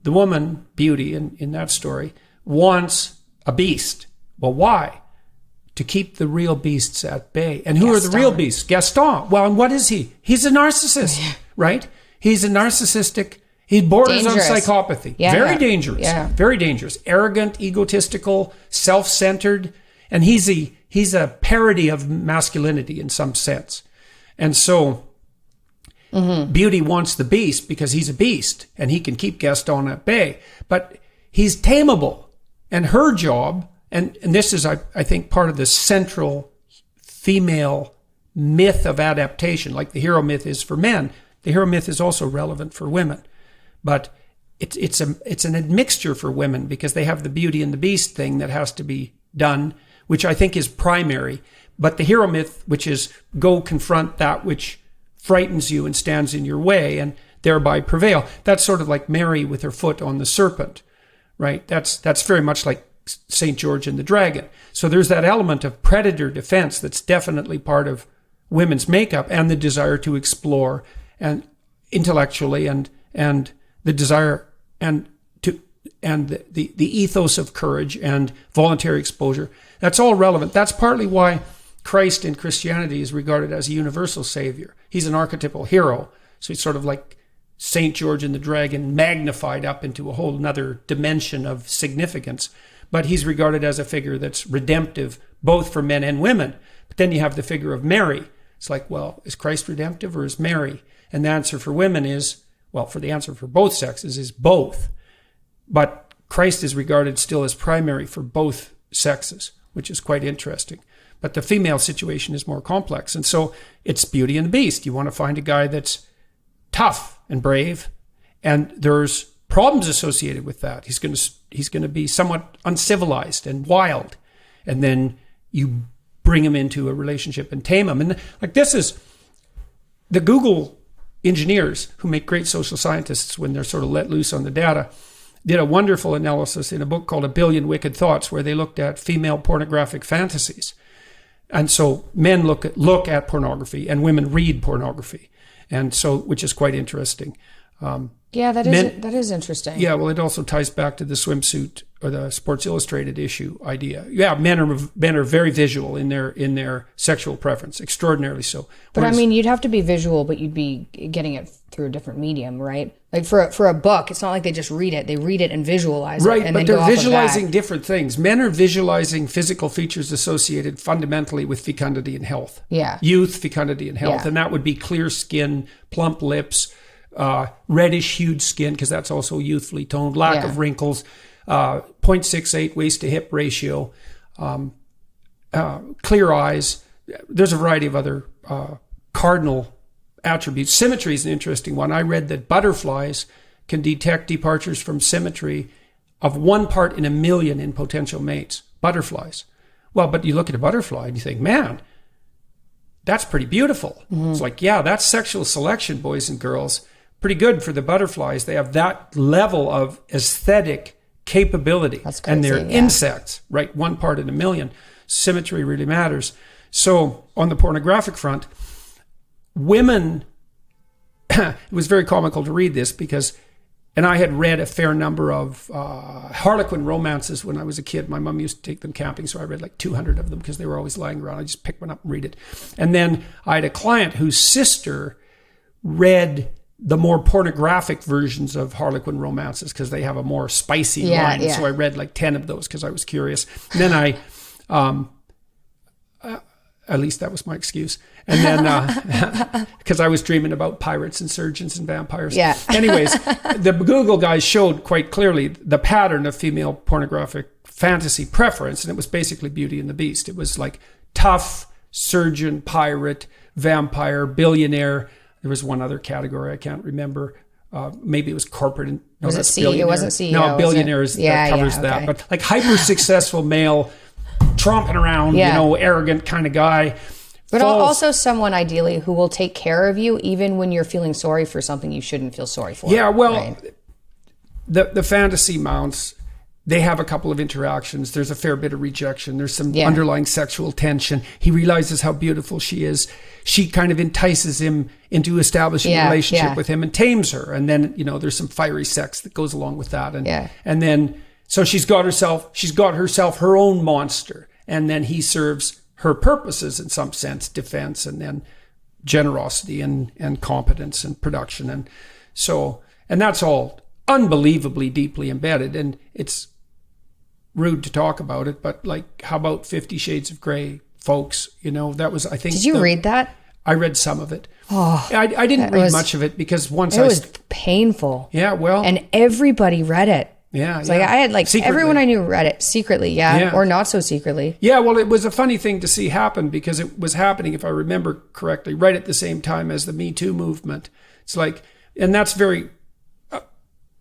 the woman, Beauty, in that story, wants a beast. Well, why? To keep the real beasts at bay. And who are the real beasts? Gaston. Well, and what is he? He's a narcissist, right? He's a narcissistic, he borders on psychopathy. Yeah. Very dangerous. Yeah. Very dangerous. Arrogant, egotistical, self-centered. And he's a parody of masculinity in some sense. And so Beauty wants the beast because he's a beast and he can keep Gaston at bay. But he's tameable. And her job, and this is, I think, part of the central female myth of adaptation, like the hero myth is for men. The hero myth is also relevant for women. But it's an admixture for women because they have the beauty and the beast thing that has to be done, which I think is primary. But the hero myth, which is go confront that which frightens you and stands in your way and thereby prevail. That's sort of like Mary with her foot on the serpent, right? That's very much like St. George and the dragon. So there's that element of predator defense that's definitely part of women's makeup, and the desire to explore and intellectually and the desire and the ethos of courage and voluntary exposure. That's all relevant. That's partly why Christ in Christianity is regarded as a universal savior. He's an archetypal hero. So he's sort of like St. George and the dragon magnified up into a whole nother dimension of significance. But he's regarded as a figure that's redemptive, both for men and women. But then you have the figure of Mary. It's like, well, is Christ redemptive or is Mary? And the answer for women is, well, for the answer for both sexes is both. But Christ is regarded still as primary for both sexes, which is quite interesting. But the female situation is more complex. And so it's Beauty and the Beast. You want to find a guy that's tough and brave, and there's problems associated with that. He's going to be somewhat uncivilized and wild. And then you bring him into a relationship and tame him. And like, this is the Google engineers who make great social scientists when they're sort of let loose on the data, did a wonderful analysis in a book called A Billion Wicked Thoughts, where they looked at female pornographic fantasies. And so men look at pornography and women read pornography. And so, which is quite interesting. That is interesting. Yeah, well, it also ties back to the swimsuit or the Sports Illustrated issue idea. Yeah, men are very visual in their sexual preference, extraordinarily so. But I mean, you'd have to be visual, but you'd be getting it through a different medium, right? Like for a book, it's not like they just read it; they read it and visualize it. Right, and but then they're go off of visualizing that. different things. Men are visualizing physical features associated fundamentally with fecundity and health. Yeah, youth, fecundity, and health, yeah. And that would be clear skin, plump lips, reddish hued skin, because that's also youthfully toned, lack of wrinkles, 0.68 waist to hip ratio, clear eyes. There's a variety of other cardinal attributes. Symmetry is an interesting one. I read that butterflies can detect departures from symmetry of 1 part in a million in potential mates. Butterflies. Well, but you look at a butterfly and you think, man, that's pretty beautiful. Mm-hmm. It's like, yeah, that's sexual selection, boys and girls. Pretty good for the butterflies. They have that level of aesthetic capability. That's crazy, and they're yeah. insects, right? 1 part in a million. Symmetry really matters. So on the pornographic front, women, it was very comical to read this because, and I had read a fair number of Harlequin romances when I was a kid. My mom used to take them camping, so I read like 200 of them because they were always lying around. I just picked one up and read it. And then I had a client whose sister read the more pornographic versions of Harlequin romances because they have a more spicy line. Yeah. So I read like 10 of those because I was curious. And then I, at least that was my excuse. And then, because I was dreaming about pirates and surgeons and vampires. Yeah. Anyways, the Google guys showed quite clearly the pattern of female pornographic fantasy preference. And it was basically Beauty and the Beast. It was like tough, surgeon, pirate, vampire, billionaire. There was one other category I can't remember. Maybe it was corporate. No, was that's it CEO? It wasn't CEO. No, billionaires that covers that. But like hyper successful male, tromping around, arrogant kind of guy. But also someone ideally who will take care of you even when you're feeling sorry for something you shouldn't feel sorry for. Yeah, well, right? the fantasy mounts, they have a couple of interactions. There's a fair bit of rejection. There's some underlying sexual tension. He realizes how beautiful she is. She kind of entices him into establishing a relationship with him and tames her. And then, there's some fiery sex that goes along with that. And then, so she's got herself her own monster. And then he serves her purposes in some sense, defense, and then generosity and competence and production. And so, and that's all unbelievably deeply embedded. And it's rude to talk about it, but like, how about 50 Shades of Grey, folks? That was, I think. Did you read that? I read some of it. Oh, I didn't read much of it because it was painful. Yeah, well. And everybody read it. Yeah, It's like I had secretly. Everyone I knew read it secretly, or not so secretly. Yeah, well, it was a funny thing to see happen because it was happening, if I remember correctly, right at the same time as the Me Too movement. It's like, and that's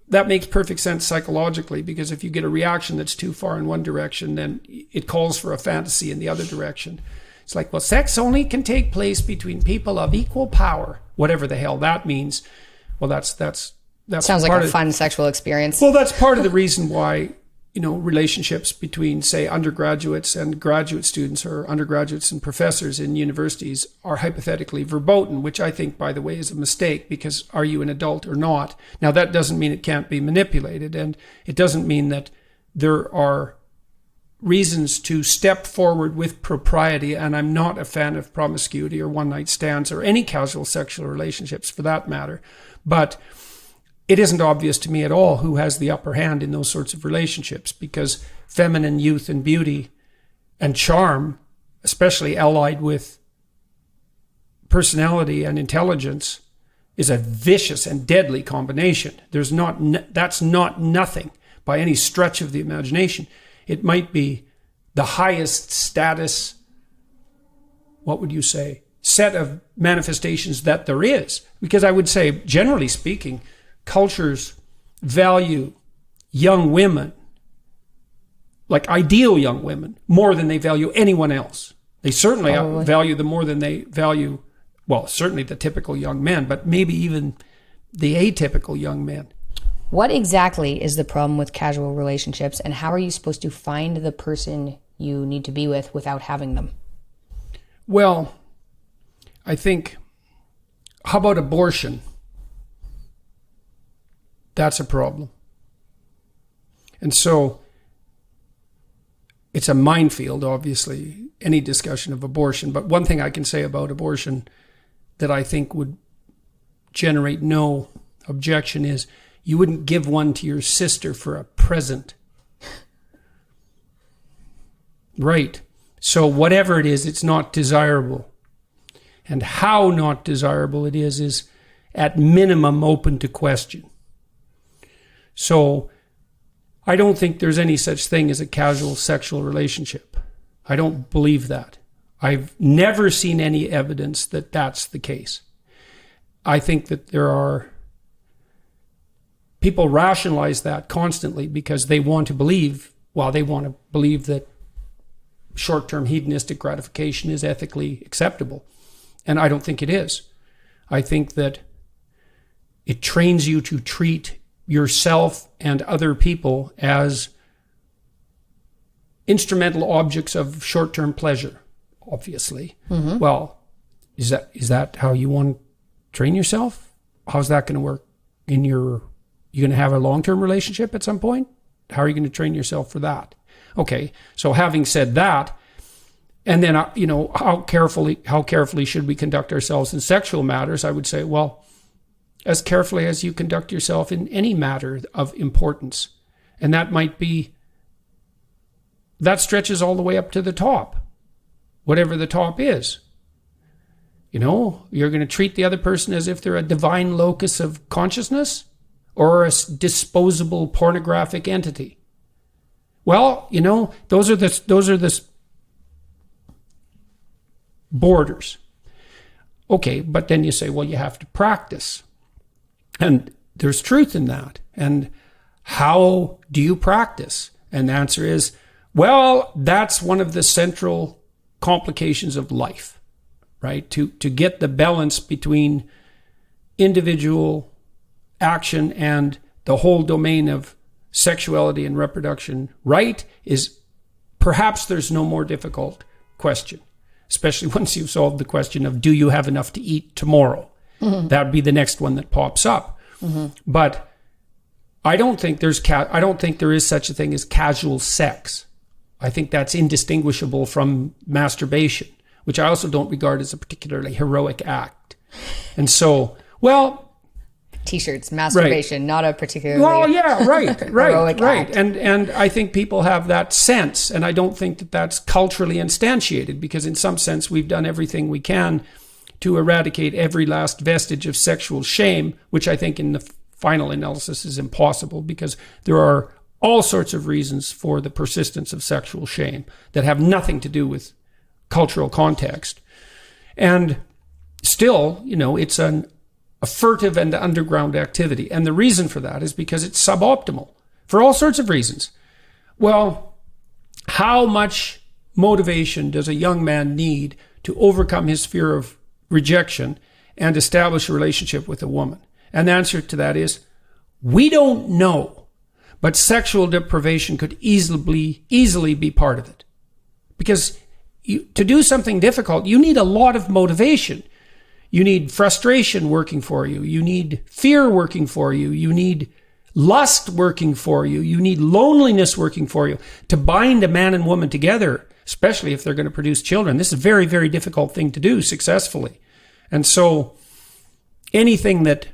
that makes perfect sense psychologically, because if you get a reaction that's too far in one direction, then it calls for a fantasy in the other direction. It's like, well, sex only can take place between people of equal power, whatever the hell that means. Well, that's sounds like a fun sexual experience. Well, that's part of the reason why, relationships between, say, undergraduates and graduate students, or undergraduates and professors in universities, are hypothetically verboten, which I think, by the way, is a mistake, because are you an adult or not? Now, that doesn't mean it can't be manipulated, and it doesn't mean that there are reasons to step forward with propriety, and I'm not a fan of promiscuity or one-night stands or any casual sexual relationships for that matter, but it isn't obvious to me at all who has the upper hand in those sorts of relationships, because feminine youth and beauty and charm, especially allied with personality and intelligence, is a vicious and deadly combination. That's not nothing by any stretch of the imagination. It might be the highest status, what would you say, set of manifestations that there is. Because I would say, generally speaking, cultures value young women, like ideal young women, more than they value anyone else. They certainly value them more than they value, well, certainly the typical young men, but maybe even the atypical young men. What exactly is the problem with casual relationships, and how are you supposed to find the person you need to be with without having them? Well, I think, how about abortion? That's a problem. And so it's a minefield, obviously, any discussion of abortion. But one thing I can say about abortion that I think would generate no objection is you wouldn't give one to your sister for a present. Right. So whatever it is, it's not desirable. And how not desirable it is at minimum open to question. So I don't think there's any such thing as a casual sexual relationship. I don't believe that. I've never seen any evidence that that's the case. I think that there are people rationalize that constantly because they want to believe, that short-term hedonistic gratification is ethically acceptable. And I don't think it is. I think that it trains you to treat yourself and other people as instrumental objects of short-term pleasure, obviously. Mm-hmm. Well, is that how you want to train yourself? How's that going to work you're going to have a long-term relationship at some point? How are you going to train yourself for that? Okay, so having said that, and then, how carefully should we conduct ourselves in sexual matters? I would say, well, as carefully as you conduct yourself in any matter of importance. And that stretches all the way up to the top, whatever the top is. You're going to treat the other person as if they're a divine locus of consciousness or a disposable pornographic entity. Well, those are the borders. Okay, but then you say, well, you have to practice. And there's truth in that. And how do you practice? And the answer is, well, that's one of the central complications of life, right? To get the balance between individual action and the whole domain of sexuality and reproduction right is perhaps there's no more difficult question, especially once you've solved the question of, do you have enough to eat tomorrow? Mm-hmm. That would be the next one that pops up. Mm-hmm. But I don't think there is such a thing as casual sex. I think that's indistinguishable from masturbation, which I also don't regard as a particularly heroic act. And so, well, T-shirts, masturbation, right. Not a particularly heroic act. And I think people have that sense, and I don't think that that's culturally instantiated, because in some sense we've done everything we can to eradicate every last vestige of sexual shame, which I think in the final analysis is impossible, because there are all sorts of reasons for the persistence of sexual shame that have nothing to do with cultural context. And still, it's a furtive and underground activity. And the reason for that is because it's suboptimal for all sorts of reasons. Well, how much motivation does a young man need to overcome his fear of rejection and establish a relationship with a woman? And the answer to that is, we don't know. But sexual deprivation could easily be part of it. Because to do something difficult, you need a lot of motivation. You need frustration working for you. You need fear working for you. You need lust working for you. You need loneliness working for you. To bind a man and woman together, especially if they're going to produce children, this is a very, very difficult thing to do successfully. And so anything that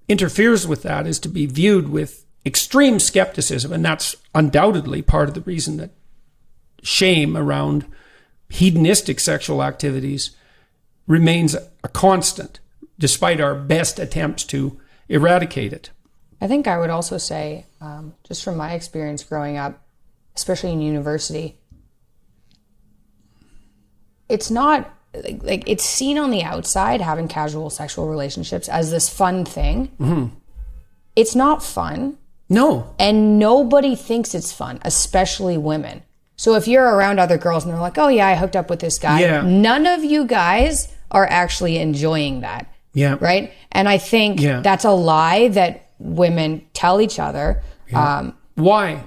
interferes with that is to be viewed with extreme skepticism, and that's undoubtedly part of the reason that shame around hedonistic sexual activities remains a constant, despite our best attempts to eradicate it. I think I would also say, just from my experience growing up, especially in university, it's not like it's seen on the outside, having casual sexual relationships, as this fun thing. Mm-hmm. It's not fun. No. And nobody thinks it's fun, especially women. So if you're around other girls and they're like, oh yeah, I hooked up with this guy. None of you guys are actually enjoying that. Yeah. Right? And I think that's a lie that women tell each other. Yeah. Why?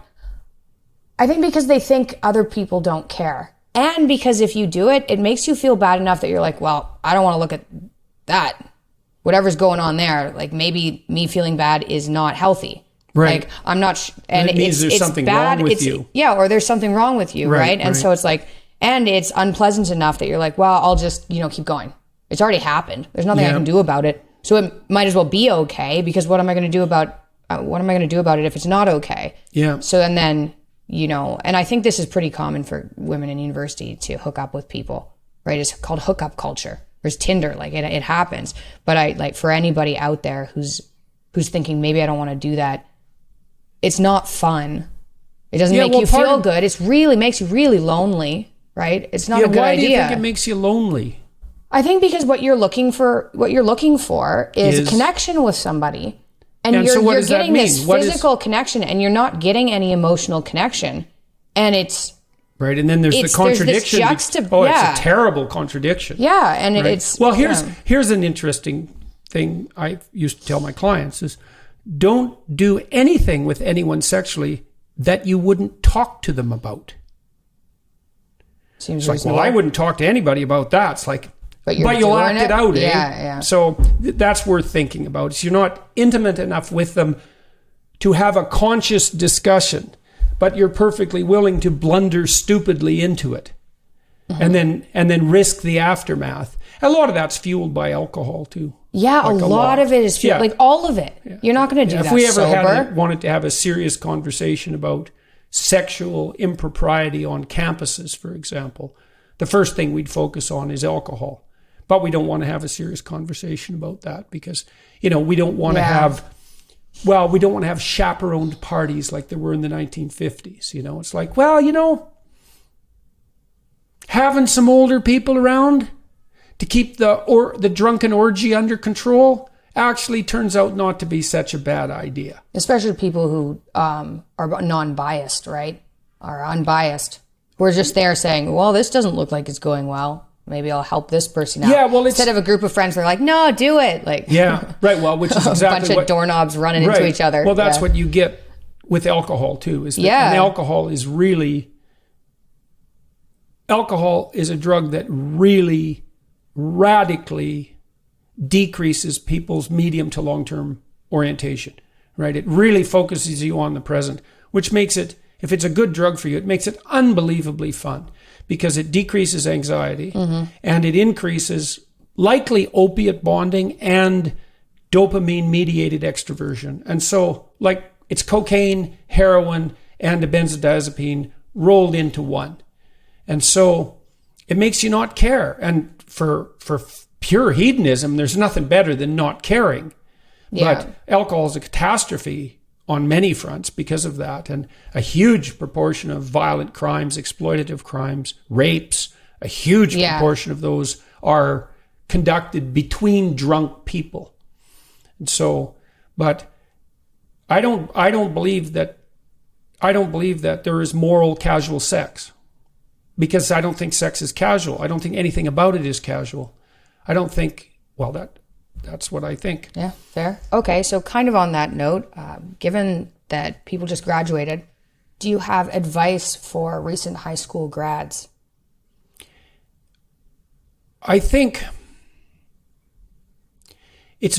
I think because they think other people don't care. And because if you do it, it makes you feel bad enough that you're like, well, I don't want to look at that. Whatever's going on there, like maybe me feeling bad is not healthy. Right. Like I'm not, and it means there's something wrong with you. Yeah, or there's something wrong with you, right? And so it's like, and it's unpleasant enough that you're like, well, I'll just, keep going. It's already happened. There's nothing I can do about it. So it might as well be okay, because what am I going to do about it if it's not okay? Yeah. So and then, and I think this is pretty common for women in university to hook up with people, right? It's called hookup culture. There's Tinder, like it happens. But I like for anybody out there who's thinking maybe I don't want to do that, it's not fun. It doesn't make you feel good. It really makes you really lonely, right? It's not a good idea. Why do you think it makes you lonely? I think because what you're looking for is a connection with somebody. And you're getting this physical connection, and you're not getting any emotional connection. And it's right. And then there's the contradiction. It's a terrible contradiction. Yeah. And it's here's an interesting thing I used to tell my clients is, don't do anything with anyone sexually that you wouldn't talk to them about. Seems like, well, I wouldn't talk to anybody about that. It's like, but you'll act it out, eh? Yeah. So that's worth thinking about. So you're not intimate enough with them to have a conscious discussion, but you're perfectly willing to blunder stupidly into it, mm-hmm. and then risk the aftermath. A lot of that's fueled by alcohol too. Yeah, like a lot of it is like all of it. Yeah. You're not going to do that if we ever sober. wanted to have a serious conversation about sexual impropriety on campuses, for example, the first thing we'd focus on is alcohol. But we don't want to have a serious conversation about that because, we don't want to have, we don't want to have chaperoned parties like there were in the 1950s. It's like, having some older people around to keep the drunken orgy under control actually turns out not to be such a bad idea. Especially people who are non-biased, right? Are unbiased. We're just there saying, well, this doesn't look like it's going well. Maybe I'll help this person out. Yeah, well, instead of a group of friends, they're like, no, do it. Like, yeah, right. Well, which is exactly a bunch of doorknobs running into each other. Well, that's what you get with alcohol too. And alcohol is a drug that really radically decreases people's medium to long-term orientation, right? It really focuses you on the present, which makes it, if it's a good drug for you, it makes it unbelievably fun because it decreases anxiety and it increases likely opiate bonding and dopamine-mediated extroversion. And so, like, it's cocaine, heroin, and a benzodiazepine rolled into one. And so it makes you not care. And for pure hedonism, there's nothing better than not caring. Yeah. But alcohol is a catastrophe on many fronts because of that. And a huge proportion of violent crimes, exploitative crimes, rapes, a huge proportion of those are conducted between drunk people. And so, but I don't believe that there is moral casual sex, because I don't think sex is casual. I don't think anything about it is casual. I don't think, well, that's what I think. Yeah, fair. Okay, so kind of on that note, given that people just graduated, do you have advice for recent high school grads? I think it's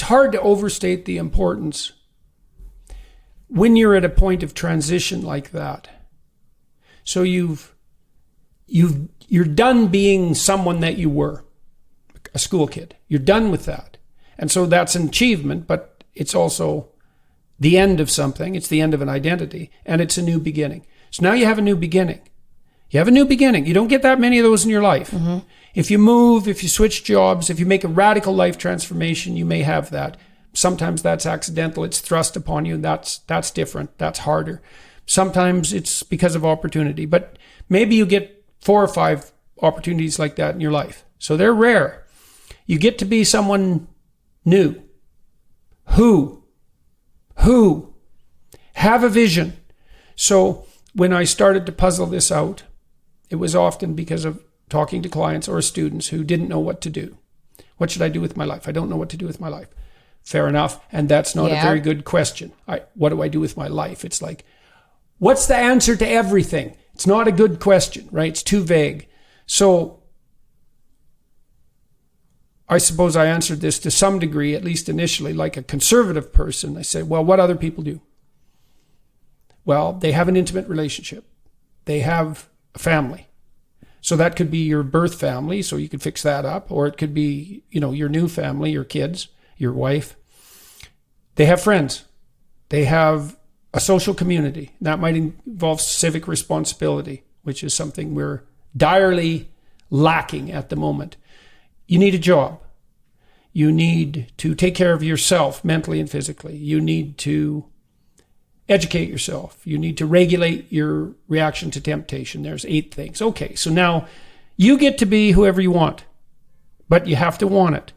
hard to overstate the importance when you're at a point of transition like that. So you're done being someone that you were, a school kid. You're done with that. And so that's an achievement, but it's also the end of something. It's the end of an identity, and it's a new beginning. So now you have a new beginning. You have a new beginning. You don't get that many of those in your life. Mm-hmm. If you move, if you switch jobs, if you make a radical life transformation, you may have that. Sometimes that's accidental. It's thrust upon you. That's different. That's harder. Sometimes it's because of opportunity, but maybe you get 4 or 5 opportunities like that in your life. So they're rare. You get to be someone new. Who have a vision. So when I started to puzzle this out, it was often because of talking to clients or students who didn't know what to do. What should I do with my life? I don't know what to do with my life. Fair enough. And that's not a very good question. What do I do with my life? It's like, what's the answer to everything? It's not a good question, right? It's too vague. So I suppose I answered this to some degree, at least initially, like a conservative person. I say, well, what other people do? Well, they have an intimate relationship. They have a family. So that could be your birth family, so you could fix that up. Or it could be, your new family, your kids, your wife. They have friends. They have a social community. That might involve civic responsibility, which is something we're direly lacking at the moment. You need a job. You need to take care of yourself mentally and physically. You need to educate yourself. You need to regulate your reaction to temptation. There's 8 things. Okay, so now you get to be whoever you want, but you have to want it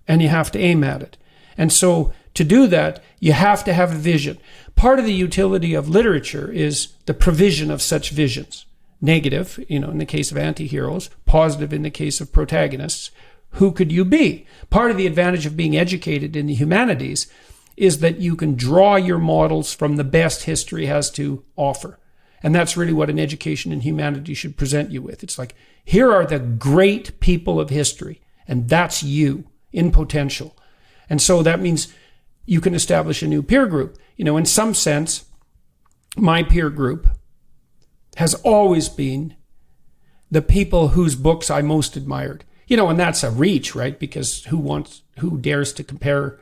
and you have to aim at it. And so to do that, you have to have a vision. Part of the utility of literature is the provision of such visions. Negative, in the case of anti-heroes, positive in the case of protagonists. Who could you be? Part of the advantage of being educated in the humanities is that you can draw your models from the best history has to offer. And that's really what an education in humanity should present you with. It's like, here are the great people of history, and that's you in potential. And so that means you can establish a new peer group. In some sense, my peer group has always been the people whose books I most admired. And that's a reach, right? Because who dares to compare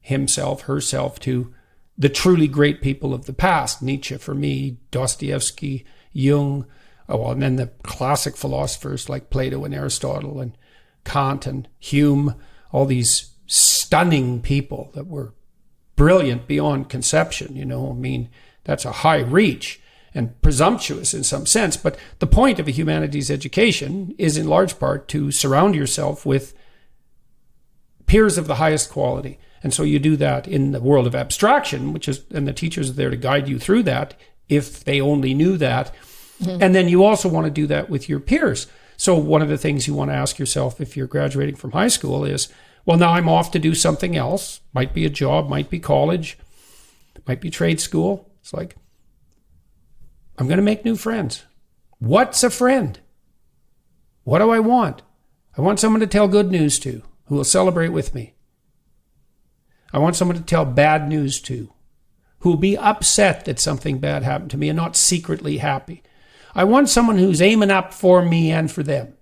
himself, herself to the truly great people of the past? Nietzsche for me, Dostoevsky, Jung, and then the classic philosophers like Plato and Aristotle and Kant and Hume, all these stunning people that were brilliant beyond conception. That's a high reach and presumptuous in some sense. But the point of a humanities education is in large part to surround yourself with peers of the highest quality. And so you do that in the world of abstraction, and the teachers are there to guide you through that if they only knew that. Mm-hmm. And then you also want to do that with your peers. So one of the things you want to ask yourself if you're graduating from high school is, well, now I'm off to do something else. Might be a job, might be college, might be trade school. It's like, I'm going to make new friends. What's a friend? What do I want? I want someone to tell good news to, who will celebrate with me. I want someone to tell bad news to, who will be upset that something bad happened to me and not secretly happy. I want someone who's aiming up for me and for them.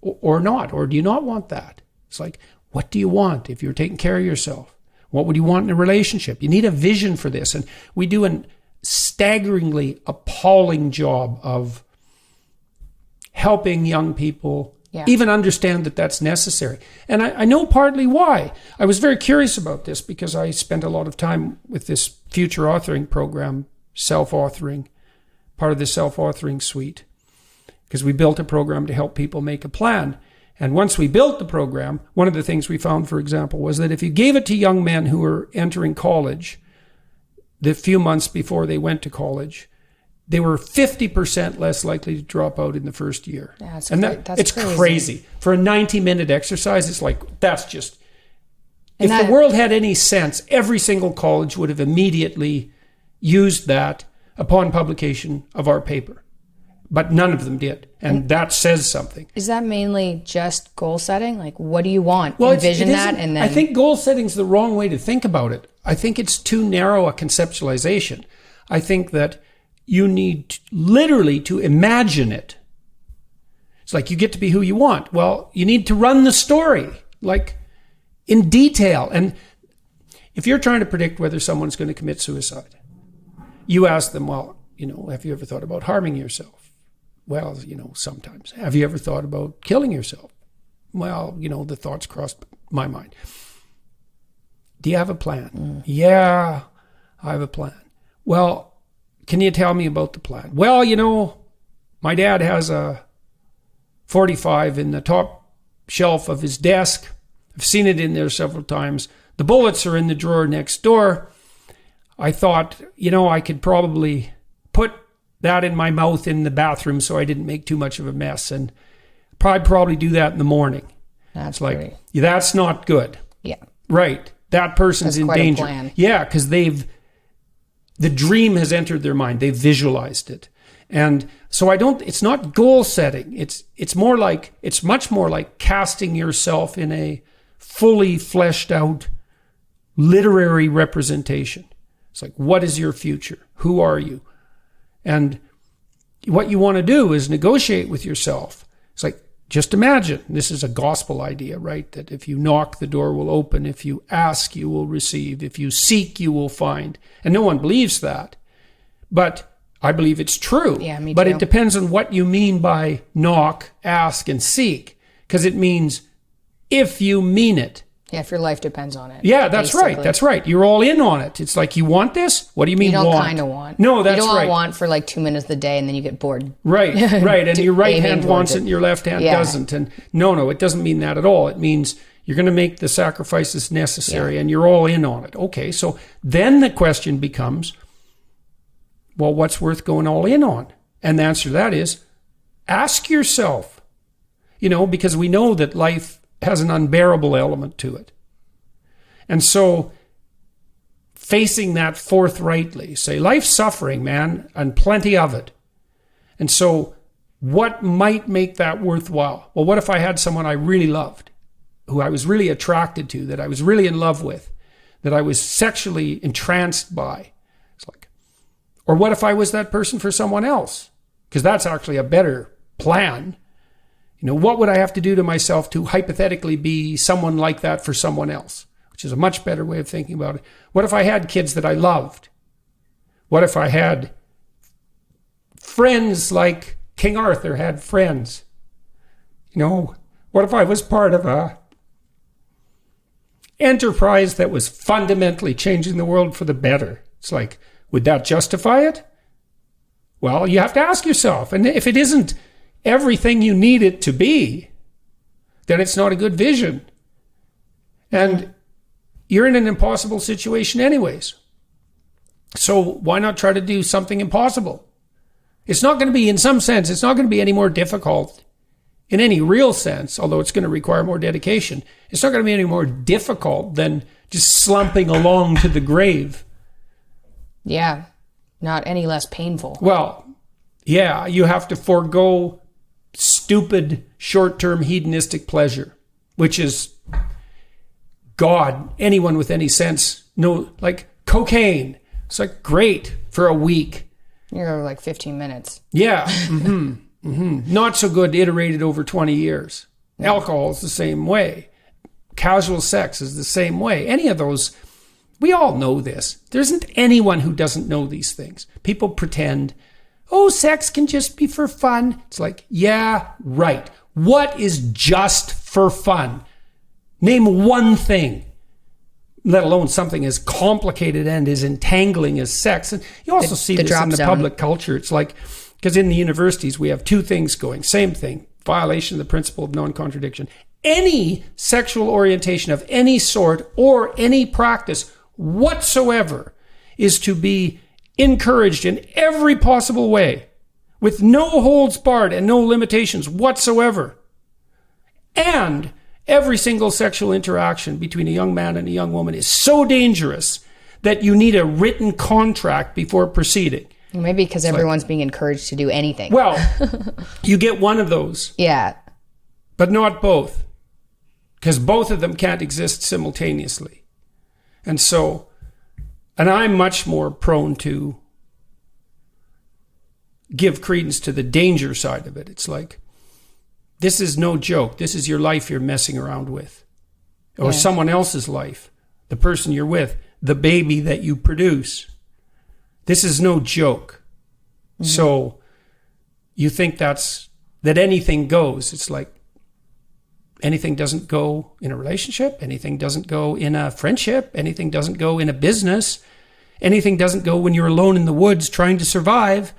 Or not. Or do you not want that? It's like, what do you want if you're taking care of yourself? What would you want in a relationship? You need a vision for this. And we do an staggeringly appalling job of helping young people even understand that that's necessary. And I know partly why. I was very curious about this because I spent a lot of time with this future authoring program, self-authoring, part of the self-authoring suite, because we built a program to help people make a plan. And once we built the program, one of the things we found, for example, was that if you gave it to young men who were entering college, the few months before they went to college, they were 50% less likely to drop out in the first year. Yeah, it's crazy. For a 90-minute exercise, it's like, that's just... If the world had any sense, every single college would have immediately used that upon publication of our paper. But none of them did. And that says something. Is that mainly just goal setting? Like, what do you want? Well, Envision that and then... I think goal setting is the wrong way to think about it. I think it's too narrow a conceptualization. I think that you need literally to imagine it. It's like you get to be who you want. Well, you need to run the story, like in detail. And if you're trying to predict whether someone's going to commit suicide, you ask them, well, have you ever thought about harming yourself? Well, sometimes. Have you ever thought about killing yourself? Well, the thoughts crossed my mind. Do you have a plan? Yeah, I have a plan. Well, can you tell me about the plan? Well, my dad has a 45 in the top shelf of his desk. I've seen it in there several times. The bullets are in the drawer next door. I thought, I could probably put that in my mouth in the bathroom so I didn't make too much of a mess, and probably do that in the morning. That's like, great. Yeah, that's not good. Yeah. Right. That person's in danger. A plan. Yeah, because the dream has entered their mind. They've visualized it. And so it's not goal setting. It's much more like casting yourself in a fully fleshed out literary representation. It's like, what is your future? Who are you? And what you want to do is negotiate with yourself. It's like, just imagine, this is a gospel idea, right? That if you knock, the door will open. If you ask, you will receive. If you seek, you will find. And no one believes that. But I believe it's true. Yeah, me too. But it depends on what you mean by knock, ask, and seek. Because it means if you mean it. Yeah, if your life depends on it. Yeah, that's basically. Right. That's right. You're all in on it. It's like, you want this? What do you mean want? You don't kind of want. No, that's right. You don't want for like 2 minutes of the day and then you get bored. Right. And your right hand wants it and your left hand doesn't. And no, it doesn't mean that at all. It means you're going to make the sacrifices necessary and you're all in on it. Okay, so then the question becomes, well, what's worth going all in on? And the answer to that is, ask yourself, because we know that life has an unbearable element to it. And so facing that forthrightly, say, life's suffering, man, and plenty of it. And so what might make that worthwhile? Well, what if I had someone I really loved, who I was really attracted to, that I was really in love with, that I was sexually entranced by? It's like, or what if I was that person for someone else? Because that's actually a better plan. What would I have to do to myself to hypothetically be someone like that for someone else? Which is a much better way of thinking about it. What if I had kids that I loved? What if I had friends like King Arthur had friends? What if I was part of a enterprise that was fundamentally changing the world for the better? It's like, would that justify it? Well, you have to ask yourself. And if it isn't everything you need it to be, then it's not a good vision. And you're in an impossible situation anyways. So why not try to do something impossible? It's not going to be, in some sense, it's not going to be any more difficult in any real sense, although it's going to require more dedication. It's not going to be any more difficult than just slumping along to the grave. Yeah, not any less painful. Well, yeah, you have to forego stupid short-term hedonistic pleasure, which is, God, anyone with any sense, like cocaine. It's like great for a week. You're like 15 minutes. Yeah. Not so good iterated over 20 years. Yeah. Alcohol is the same way. Casual sex is the same way. Any of those, we all know this. There isn't anyone who doesn't know these things. People pretend, sex can just be for fun. It's like, yeah, right. What is just for fun? Name one thing, let alone something as complicated and as entangling as sex. And you also see this in the public culture. It's like, because in the universities, we have two things going. Same thing, violation of the principle of non-contradiction. Any sexual orientation of any sort or any practice whatsoever is to be encouraged in every possible way, with no holds barred and no limitations whatsoever. And every single sexual interaction between a young man and a young woman is so dangerous that you need a written contract before proceeding. Maybe because everyone's being encouraged to do anything. Well, you get one of those. Yeah. But not both. Because both of them can't exist simultaneously. And so, and I'm much more prone to give credence to the danger side of it. It's like, this is no joke. This is your life you're messing around with. Or someone else's life. The person you're with. The baby that you produce. This is no joke. Mm-hmm. So you think that anything goes. It's like, anything doesn't go in a relationship. Anything doesn't go in a friendship. Anything doesn't go in a business. Anything doesn't go when you're alone in the woods trying to survive.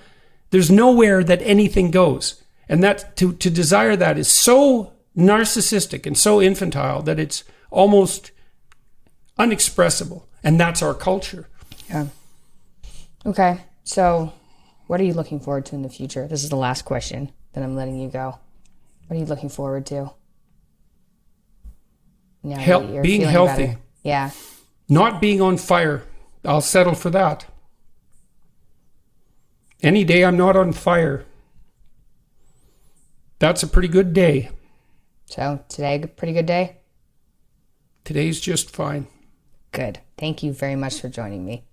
There's nowhere that anything goes. And that to desire that is so narcissistic and so infantile that it's almost unexpressible. And that's our culture. Yeah. Okay. So what are you looking forward to in the future? This is the last question. Then I'm letting you go. What are you looking forward to? Now being healthy. Better. Yeah. Not being on fire. I'll settle for that. Any day I'm not on fire, that's a pretty good day. So today, a pretty good day? Today's just fine. Good. Thank you very much for joining me.